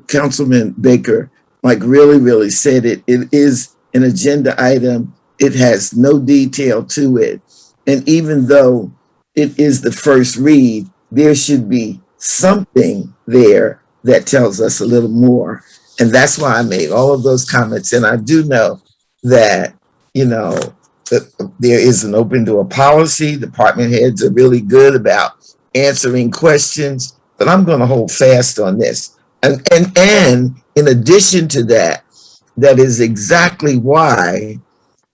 Councilman Baker, like really said it. It is an agenda item. It has no detail to it. And even though it is the first read, there should be something there that tells us a little more. And that's why I made all of those comments. And I do know that, you know, that there is an open door policy. Department heads are really good about answering questions, but I'm going to hold fast on this. And in addition to that, that is exactly why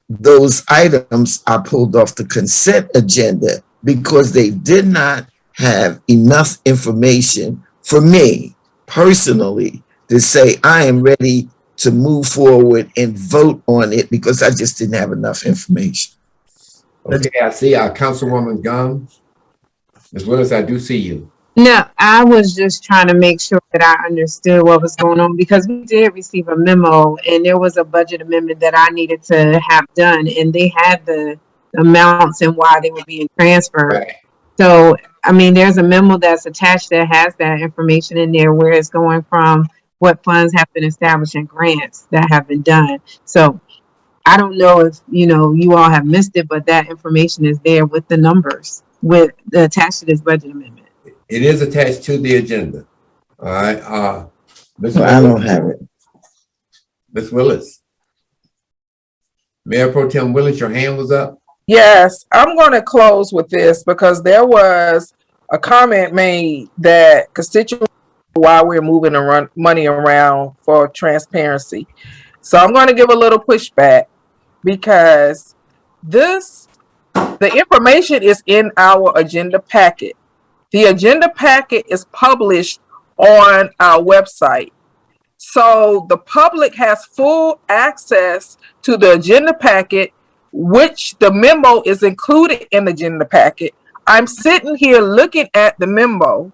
those items are pulled off the consent agenda, because they did not have enough information for me personally to say I am ready to move forward and vote on it, because I just didn't have enough information. Okay, I see our Councilwoman Gumbs. Ms. Willis, I do see you. No, I was just trying to make sure that I understood what was going on, because we did receive a memo and there was a budget amendment that I needed to have done, and they had the amounts and why they were being transferred. Right. So, I mean, there's a memo that's attached that has that information in there, where it's going from, what funds have been established and grants that have been done. So I don't know if, you know, you all have missed it, but that information is there with the numbers, with the attached to this budget amendment. It is attached to the agenda. All right. Ms. I don't have it. Ms. Willis. Mayor Pro Tem Willis, your hand was up. Yes, I'm going to close with this because there was a comment made that constituents why we're moving money around for transparency. So I'm going to give a little pushback, because the information is in our agenda packet. The agenda packet is published on our website. So the public has full access to the agenda packet, which the memo is included in the agenda packet. I'm sitting here looking at the memo,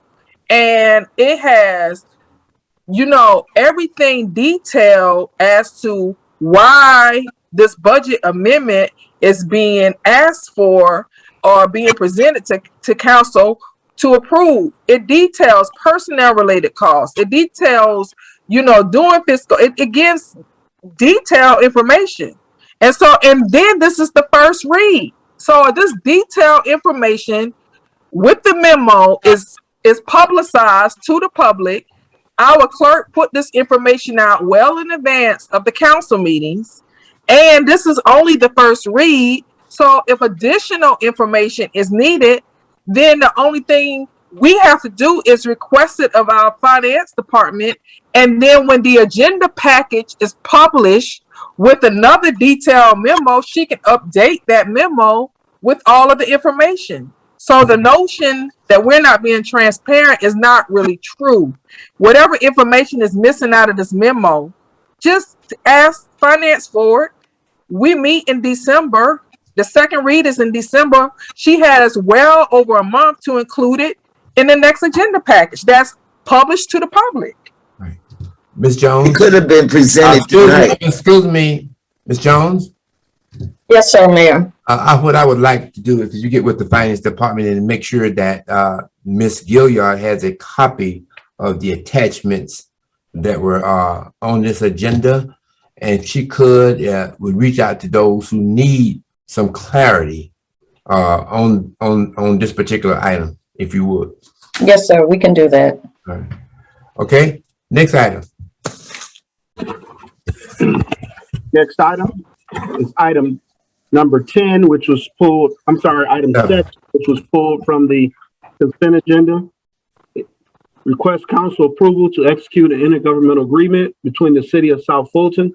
and it has, you know, everything detailed as to why this budget amendment is being asked for or being presented to council to approve. It details personnel related costs. It details, you know, doing fiscal, it gives detailed information. And so, and then this is the first read. So this detailed information with the memo is publicized to the public. Our clerk put this information out well in advance of the council meetings. And this is only the first read. So if additional information is needed, then the only thing we have to do is request it of our finance department. And then when the agenda package is published with another detailed memo, she can update that memo with all of the information. So the notion that we're not being transparent is not really true. Whatever information is missing out of this memo, just ask finance for it. We meet in December. The second read is in December. She has well over a month to include it in the next agenda package that's published to the public. Right. Ms. Jones? It could have been presented tonight. Excuse me, Ms. Jones? Yes, sir, Mayor. What I would like to do is you get with the finance department and make sure that Ms. Gilliard has a copy of the attachments that were on this agenda. And if she could, would reach out to those who need some clarity on this particular item, if you would. Yes, sir, we can do that. All right. Okay, next item. Next item is item number 10, which was pulled, I'm sorry, item 6, which was pulled from the consent agenda. Request council approval to execute an intergovernmental agreement between the city of South Fulton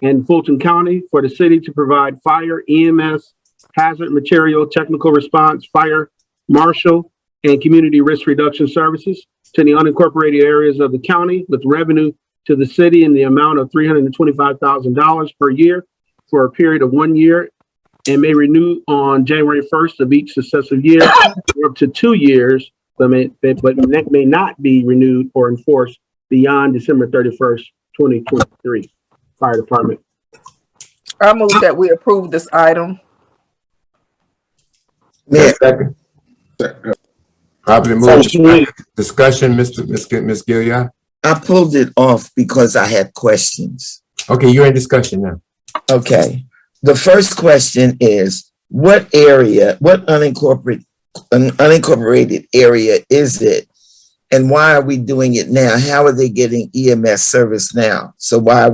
and Fulton County for the city to provide fire, EMS, hazard material, technical response, fire, marshal, and community risk reduction services to the unincorporated areas of the county, with revenue to the city in the amount of $325,000 per year for a period of 1 year, and may renew on January 1st of each successive year for up to 2 years, but may not be renewed or enforced beyond December 31st, 2023. Fire Department. I move that we approve this item. Mayor, Second. Properly moved. Discussion, Ms. Gilliard. I pulled it off because I had questions. Okay, you're in discussion now. Okay. The first question is, what area, what unincorporated area is it? And why are we doing it now? How are they getting EMS service now? So why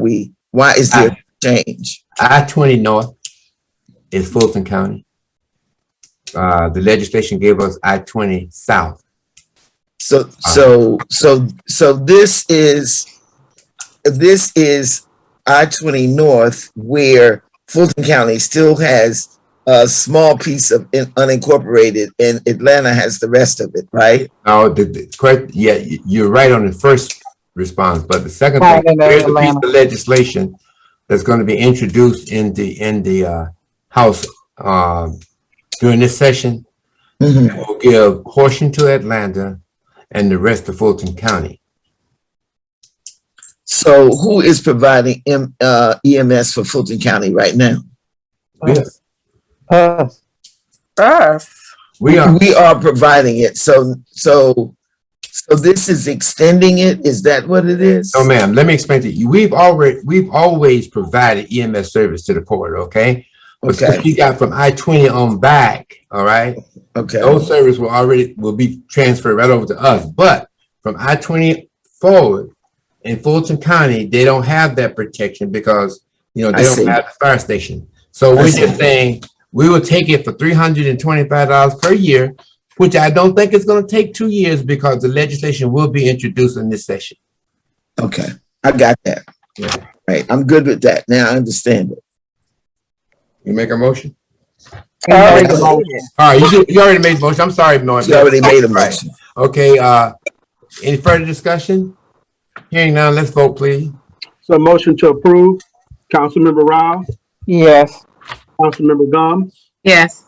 is there a change? I-20 North is Fulton County. The legislation gave us I-20 South. So this is I-20 North, where Fulton County still has a small piece of unincorporated, and Atlanta has the rest of it, right? No, yeah, you're right on the first response, but the second thing, there's a piece of legislation that's going to be introduced in the House during this session. Mm-hmm. Will give portion to Atlanta and the rest of Fulton County. So who is providing EMS for Fulton County right now? Yes. Us. We are providing it. So this is extending it. Is that what it is? No, ma'am. Let me explain to you. We've always provided EMS service to the port. Okay. But Okay. you got from I-20 on back. All right. Okay. Those service will be transferred right over to us. But from I-20 forward in Fulton County, they don't have that protection because they don't have the fire station. So we're just saying we will take it for $325 per year, which I don't think it's going to take 2 years because the legislation will be introduced in this session. Okay, I got that. Yeah. Right, I'm good with that. Now I understand it. You make a motion? All right, you already made a motion. I'm sorry, no. You already made a motion. Okay, any further discussion? Hearing none, let's vote, please. So motion to approve, Councilmember Rao, Yes. Councilmember Gomes, Yes.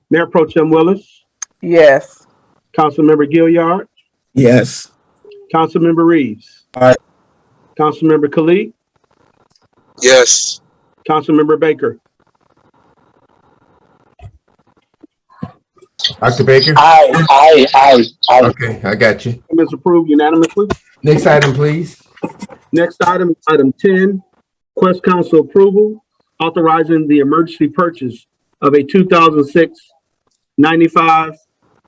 Mayor Pro Tem Willis, Yes. Councilmember Gilliard, Yes. Councilmember Reeves. Aye. Councilmember Khalid, Yes. Councilmember Baker. Dr. Baker? Aye. Okay, I got you. Is approved unanimously. Next item, please. Next item, item 10, Quest Council approval, authorizing the emergency purchase of a 2006 95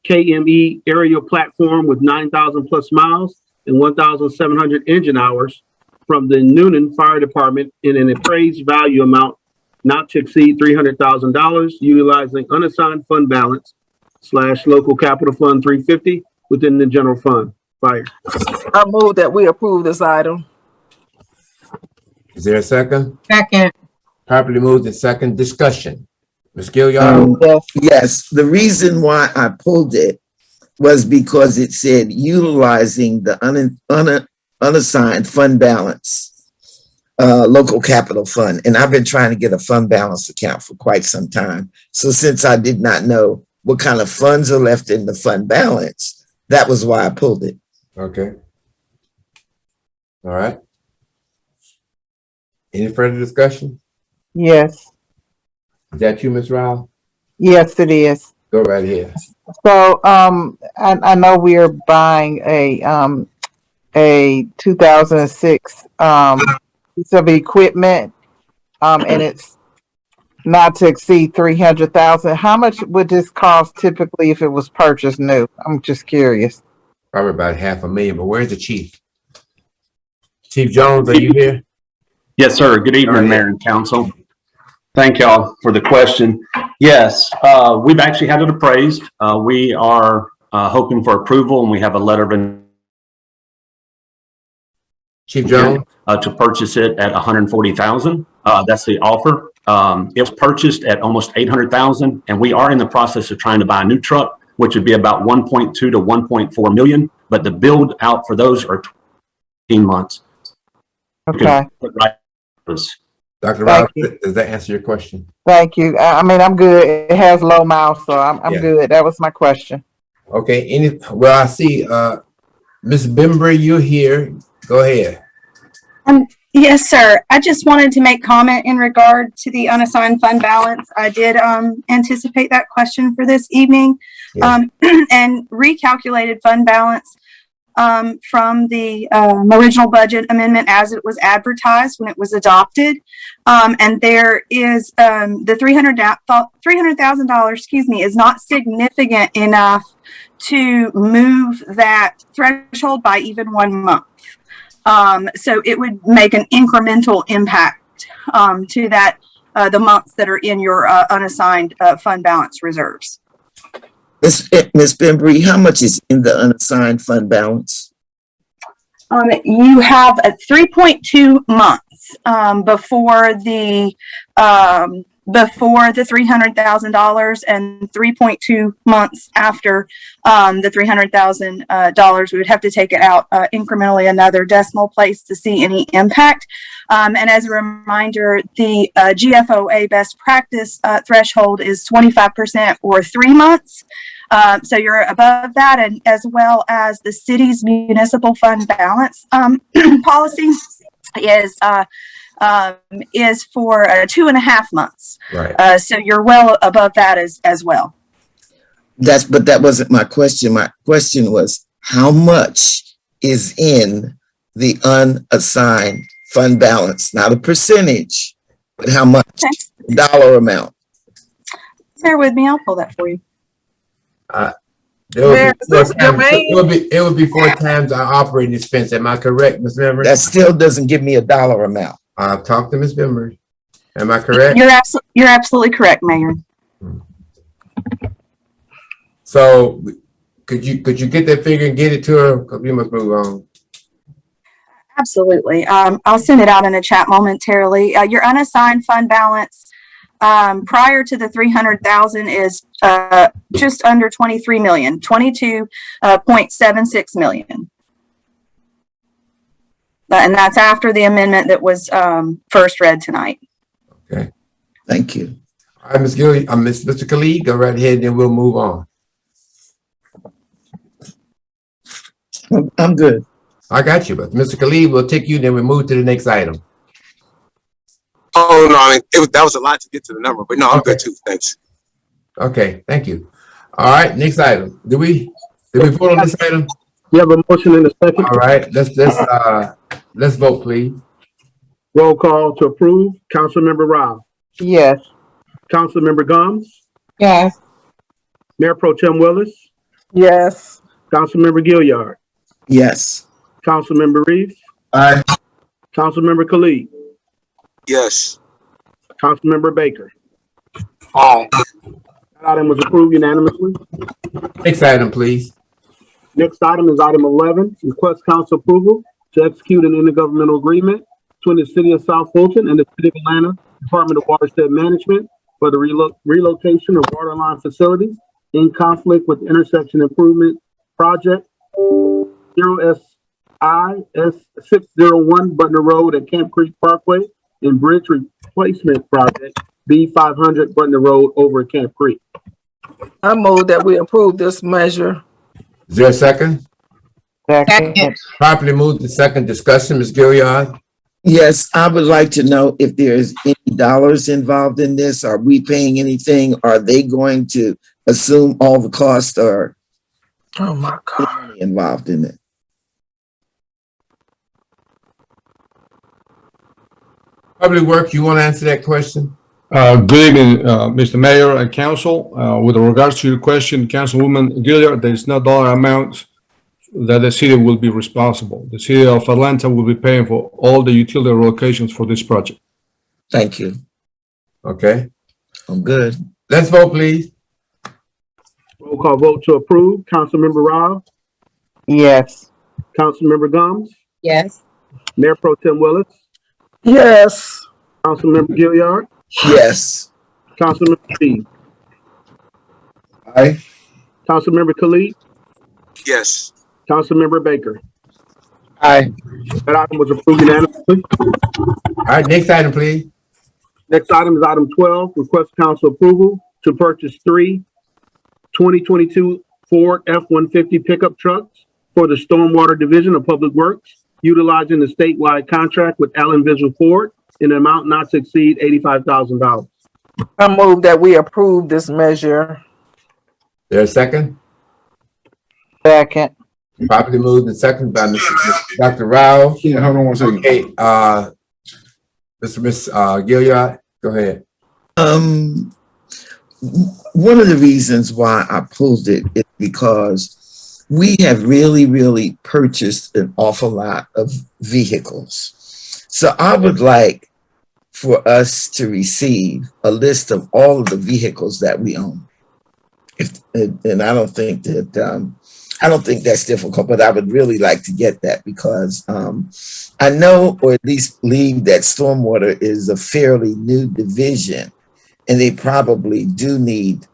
KME aerial platform with 9,000 plus miles and 1,700 engine hours from the Noonan Fire Department in an appraised value amount not to exceed $300,000, utilizing unassigned fund balance / local capital fund 350 within the general fund. Fire. I move that we approve this item. Is there a second? Second. Properly moved in second. Discussion. Ms. Gilliard? Yes, the reason why I pulled it was because it said utilizing the unassigned fund balance, local capital fund. And I've been trying to get a fund balance account for quite some time. So since I did not know what kind of funds are left in the fund balance, that was why I pulled it. Okay. All right. Any further discussion? Yes. Is that you, Ms. Rao? Yes, it is. Go right ahead. So, I know we are buying a 2006 piece of equipment, and it's not to exceed 300,000. How much would this cost typically if it was purchased new? I'm just curious. Probably about $500,000, but where's the chief? Chief Jones, are you here? Yes, sir. Good evening, Mayor and Council. Thank y'all for the question. Yes, we've actually had it appraised. We are hoping for approval, and we have a letter of Chief Jones to purchase it at $140,000. That's the offer. It was purchased at almost $800,000, and we are in the process of trying to buy a new truck, which would be about 1.2 to 1.4 million. But the build out for those are 18 months. Okay. Dr. Rao, does that answer your question? Thank you. I mean, I'm good. It has low miles, so I'm Yeah. good. That was my question. Okay. Well, I see Ms. Bembry, you're here. Go ahead. Yes, sir. I just wanted to make comment in regard to the unassigned fund balance. I did anticipate that question for this evening. Yes. And recalculated fund balance from the original budget amendment as it was advertised when it was adopted. And there is the $300,000, excuse me, is not significant enough to move that threshold by even 1 month. So it would make an incremental impact to that the months that are in your unassigned fund balance reserves. Ms. Bembry, how much is in the unassigned fund balance? You have a 3.2 months before the $300,000 and 3.2 months after the $300,000. We would have to take it out incrementally another decimal place to see any impact. And as a reminder, the GFOA best practice threshold is 25% or 3 months. So you're above that, and as well as the city's municipal fund balance policy is for 2.5 months. Right. So you're well above that as well. But that wasn't my question. My question was, how much is in the unassigned fund balance? Not a percentage, but how much? Okay. Dollar amount. Bear with me, I'll pull that for you. It would be 4 times our operating expense. Am I correct, Ms. Bembry? That still doesn't give me a dollar amount. I'll talk to Ms. Bembry. Am I correct? You're absolutely correct, Mayor. So could you get that figure and get it to her? Because we must move on. Absolutely. I'll send it out in a chat momentarily. Your unassigned fund balance prior to the 300,000 is just under 23 million, 22.76 million. And that's after the amendment that was first read tonight. Okay. Thank you. All right, Ms. Gilly, Mr. Khalid, go right ahead and then we'll move on. I'm good. I got you, but Mr. Khalid, we'll take you, then we move to the next item. Oh, no, I mean, that was a lot to get to the number, but no, I'm good too. Thanks. Okay, thank you. All right, next item. Did we vote on this item? You have a motion in a second. All right, let's vote, please. Roll call to approve. Councilmember Rao. Yes. Councilmember Gomes. Yes. Mayor Pro Tem Willis. Yes. Councilmember Gilliard. Yes. Councilmember Reeves. Aye. Councilmember Khalid. Yes. Councilmember Baker. Aye. That item was approved unanimously. Next item, please. Next item is item 11, request council approval to execute an intergovernmental agreement between the city of South Fulton and the city of Atlanta Department of Watershed Management for the relocation of water line facilities in conflict with intersection improvement project 0SIS601 Butner Road at Camp Creek Parkway and bridge replacement project B500 Butner Road over at Camp Creek. I move that we approve this measure. Is there a second? Second. Properly moved to second discussion, Ms. Gilliard. Yes, I would like to know if there's any dollars involved in this. Are we paying anything? Are they going to assume all the cost or Oh my God. money involved in it? Public Works, you want to answer that question? Good evening, Mr. Mayor and Council. With regards to your question, Councilwoman Gilliard, there is no dollar amount that the city will be responsible. The city of Atlanta will be paying for all the utility relocations for this project. Thank you. Okay. I'm good. Let's vote, please. Roll call vote to approve. Councilmember Rao. Yes. Councilmember Gomes. Yes. Mayor Pro Tem Willis. Yes. Councilmember Gilliard. Yes. Councilmember Reeves. Aye. Councilmember Khalid. Yes. Councilmember Baker. Aye. That item was approved unanimously. All right, next item, please. Next item is item 12, request council approval to purchase 3 2022 Ford F-150 pickup trucks for the Stormwater Division of Public Works utilizing the statewide contract with Allen Visual Ford in an amount not to exceed $85,000. I move that we approve this measure. There's a second? Second. Properly moved and second by Dr. Rao. Yeah, hold on one second. Okay, Miss Gilliard, go ahead. One of the reasons why I pulled it is because we have really purchased an awful lot of vehicles. So I would like for us to receive a list of all of the vehicles that we own. And I don't think that's difficult, but I would really like to get that because I know, or at least believe, that stormwater is a fairly new division, and they probably do need,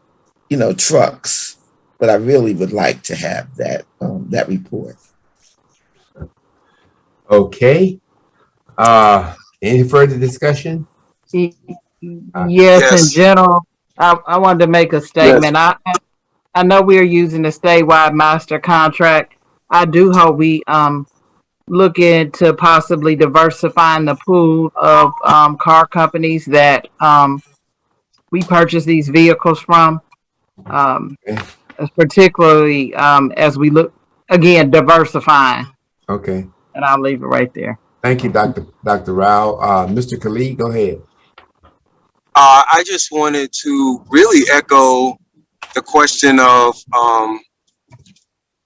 trucks. But I really would like to have that report. Okay. Any further discussion? Yes, in general, I wanted to make a statement. Yes. I know we are using the statewide master contract. I do hope we look into possibly diversifying the pool of car companies that we purchase these vehicles from, particularly as we look, again, diversifying. Okay. And I'll leave it right there. Thank you, Dr. Rao. Mr. Khalid, go ahead. I just wanted to really echo the question of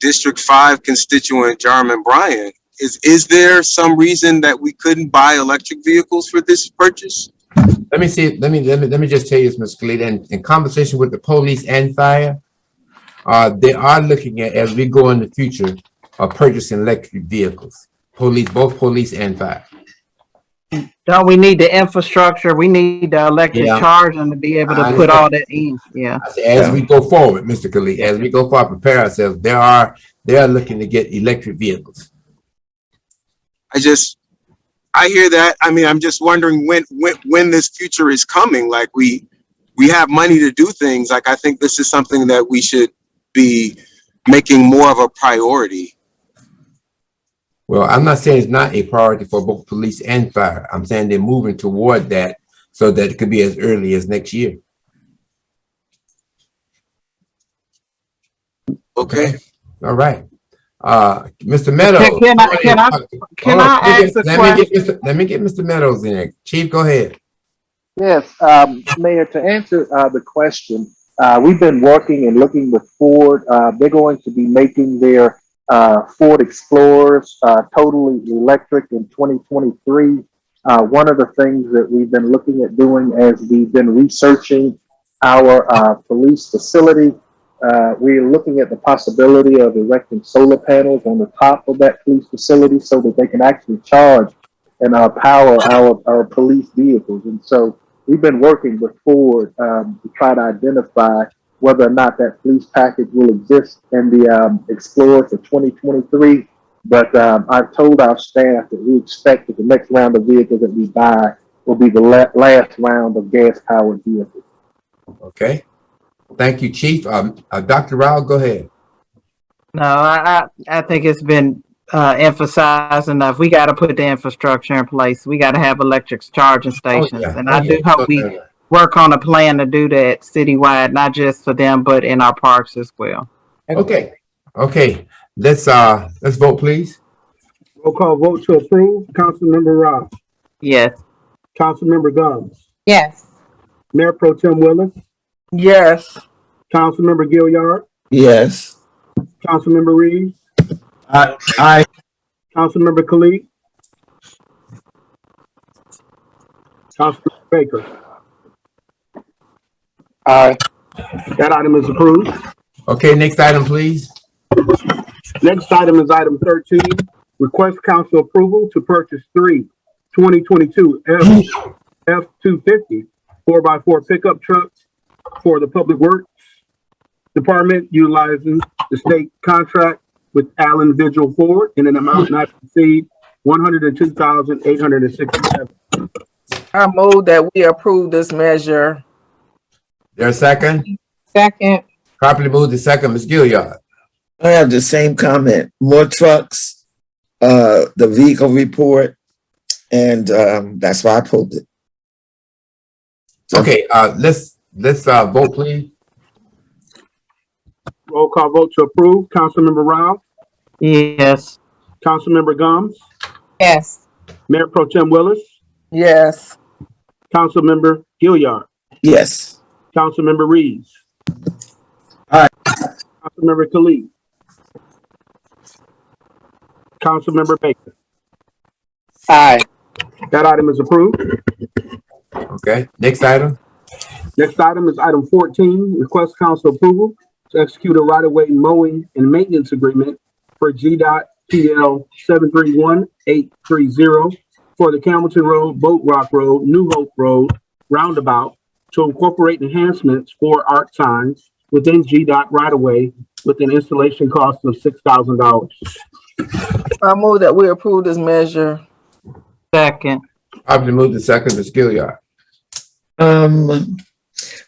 District 5 constituent Jarman Bryant. Is there some reason that we couldn't buy electric vehicles for this purchase? Let me see. Let me just tell you this, Mr. Khalid. In conversation with the police and fire, they are looking at, as we go in the future, purchasing electric vehicles. Both police and fire. Don't we need the infrastructure? We need the electric charging to be able to put all that in. Yeah. As we go forward, Mr. Khalid, as we go forward, prepare ourselves. They are looking to get electric vehicles. I hear that. I mean, I'm just wondering when this future is coming. Like we have money to do things. Like I think this is something that we should be making more of a priority. Well, I'm not saying it's not a priority for both police and fire. I'm saying they're moving toward that so that it could be as early as next year. Okay. All right. Mr. Meadows. Can I ask a question? Let me get Mr. Meadows in there. Chief, go ahead. Yes, Mayor, to answer the question, we've been working and looking with Ford. They're going to be making their Ford Explorers totally electric in 2023. One of the things that we've been looking at doing as we've been researching our police facility, we're looking at the possibility of erecting solar panels on the top of that police facility so that they can actually charge and power our police vehicles. And so we've been working with Ford to try to identify whether or not that police package will exist in the Explorer for 2023. But I've told our staff that we expect that the next round of vehicles that we buy will be the last round of gas-powered vehicles. Okay. Thank you, Chief. Dr. Rao, go ahead. No, I think it's been emphasized enough. We got to put the infrastructure in place. We got to have electric charging stations. And I do hope we work on a plan to do that citywide, not just for them, but in our parks as well. Okay. Okay. Let's vote, please. Roll call vote to approve. Councilmember Ross. Yes. Councilmember Gumbs. Yes. Mayor Pro Tem Willis. Yes. Councilmember Gilliard. Yes. Councilmember Reeves. Aye. Councilmember Khalid. Councilmember Baker. Aye. That item is approved. Okay, next item, please. Next item is item 13. Request council approval to purchase 3 2022 F-250 4x4 pickup trucks for the Public Works Department utilizing the state contract with Allen Visual Ford in an amount not to exceed $102,867. I move that we approve this measure. There's a second? Second. Properly moved to second, Ms. Gilliard. I have the same comment. More trucks, the vehicle report, and that's why I pulled it. Okay, let's vote, please. Roll call vote to approve. Councilmember Rao, Yes. Councilmember Gomes, Yes. Mayor Pro Tem Willis, Yes. Councilmember Gilliard, Yes. Councilmember Reeves. Aye. Councilmember Khalid. Councilmember Baker. Aye. That item is approved. Okay, next item. Next item is item 14, request council approval to execute a right-of-way mowing and maintenance agreement for GDOT PL 731830 for the Campbellton Road, Boat Rock Road, New Hope Road roundabout to incorporate enhancements for arc signs within GDOT right-of-way with an installation cost of $6,000. I move that we approve this measure. Second. I've been moved to second, Ms. Gilliard.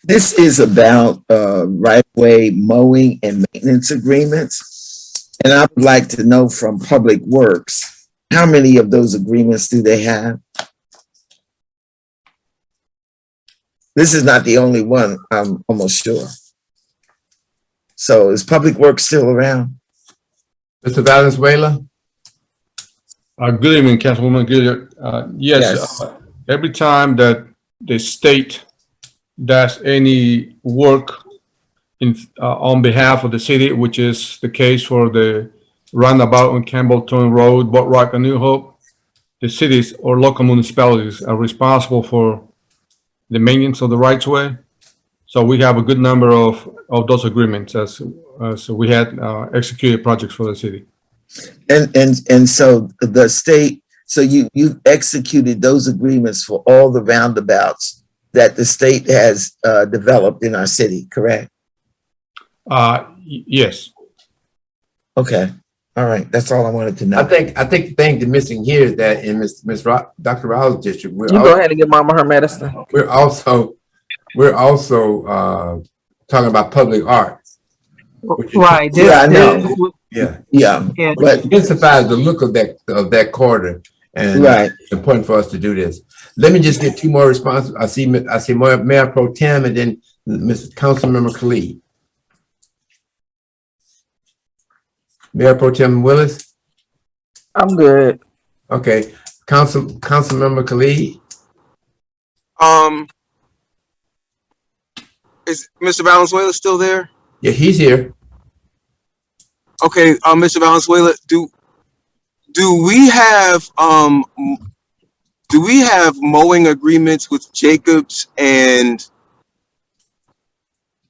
This is about right-of-way mowing and maintenance agreements. And I would like to know from Public Works, how many of those agreements do they have? This is not the only one, I'm almost sure. So is Public Works still around? Mr. Valenzuela? Good evening, Councilwoman Gilliard. Yes. Every time that the state does any work on behalf of the city, which is the case for the roundabout on Campbellton Road, Boat Rock, and New Hope, the cities or local municipalities are responsible for the maintenance of the rights of way. So we have a good number of those agreements as we had executed projects for the city. And so the state, so you executed those agreements for all the roundabouts that the state has developed in our city, correct? Yes. Okay. All right. That's all I wanted to know. I think the thing that's missing here is that in Dr. Rao's district, You go ahead and give Mama her medicine. we're also talking about public arts. Right. Yeah, I know. Yeah. But it intensifies the look of that corridor, and it's important for us to do this. Let me just get two more responses. I see Mayor Pro Tem and then Mr. Councilmember Khalid. Mayor Pro Tem Willis? I'm good. Okay. Councilmember Khalid? Is Mr. Valenzuela still there? Yeah, he's here. Okay, Mr. Valenzuela, do we have mowing agreements with Jacobs and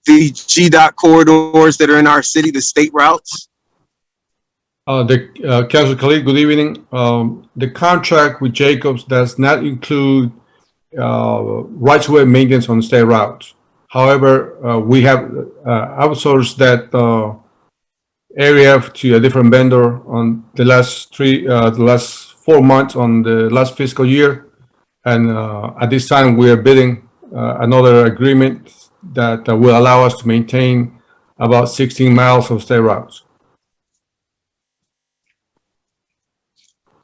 the GDOT corridors that are in our city, the state routes? Councilor Khalid, good evening. The contract with Jacobs does not include right-of-way maintenance on state routes. However, we have outsourced that area to a different vendor on the last 4 months on the last fiscal year, and at this time we are bidding another agreement that will allow us to maintain about 16 miles of state routes.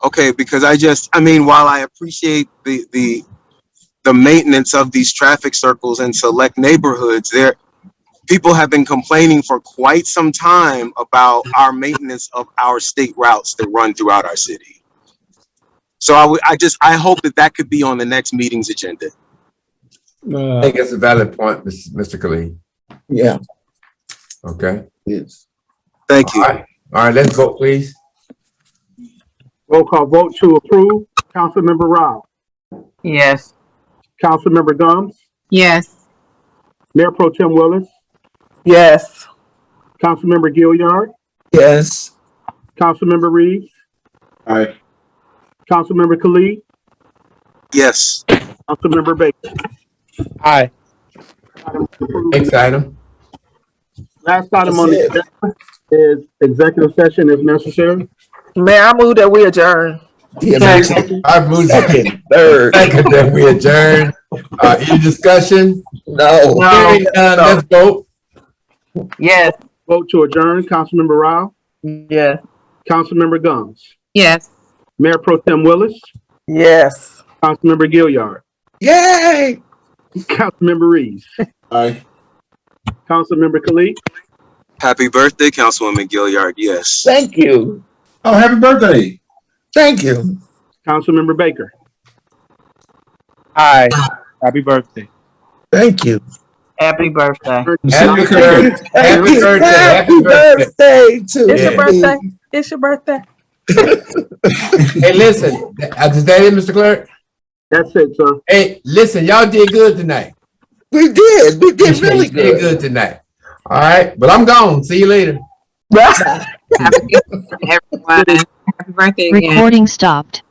Okay, because I mean, while I appreciate the maintenance of these traffic circles in select neighborhoods, people have been complaining for quite some time about our maintenance of our state routes that run throughout our city. So I hope that could be on the next meeting's agenda. I think that's a valid point, Mr. Khalid. Yeah. Okay. Yes. Thank you. All right, let's vote, please. Roll call vote to approve. Councilmember Rao. Yes. Councilmember Gomes. Yes. Mayor Pro Tem Willis. Yes. Councilmember Gilliard. Yes. Councilmember Reeves. Aye. Councilmember Khalid. Yes. Councilmember Baker. Aye. Next item. Last item on the agenda is executive session if necessary. Mayor, I move that we adjourn. I've moved Second, third. that we adjourn. Any discussion? No. Hearing none, let's vote. Yes. Vote to adjourn. Councilmember Rao. Yes. Councilmember Gomes. Yes. Mayor Pro Tem Willis, Yes. Councilmember Gilliard, Yay! Councilmember Reeves, Aye. Councilmember Khalid, Happy birthday, Councilwoman Gilliard. Yes. Thank you. Oh, happy birthday. Thank you. Councilmember Baker, Aye. Happy birthday. Thank you. Happy birthday. Happy birthday. Happy birthday. Happy birthday. to It's your me. birthday. It's your birthday. Hey, listen, is that it, Mr. Clerk? that's it, sir. Hey, listen, y'all did good tonight. We did really You did good. good tonight. All right, but I'm gone. See you later. Happy birthday, everyone. Happy birthday again. Recording stopped.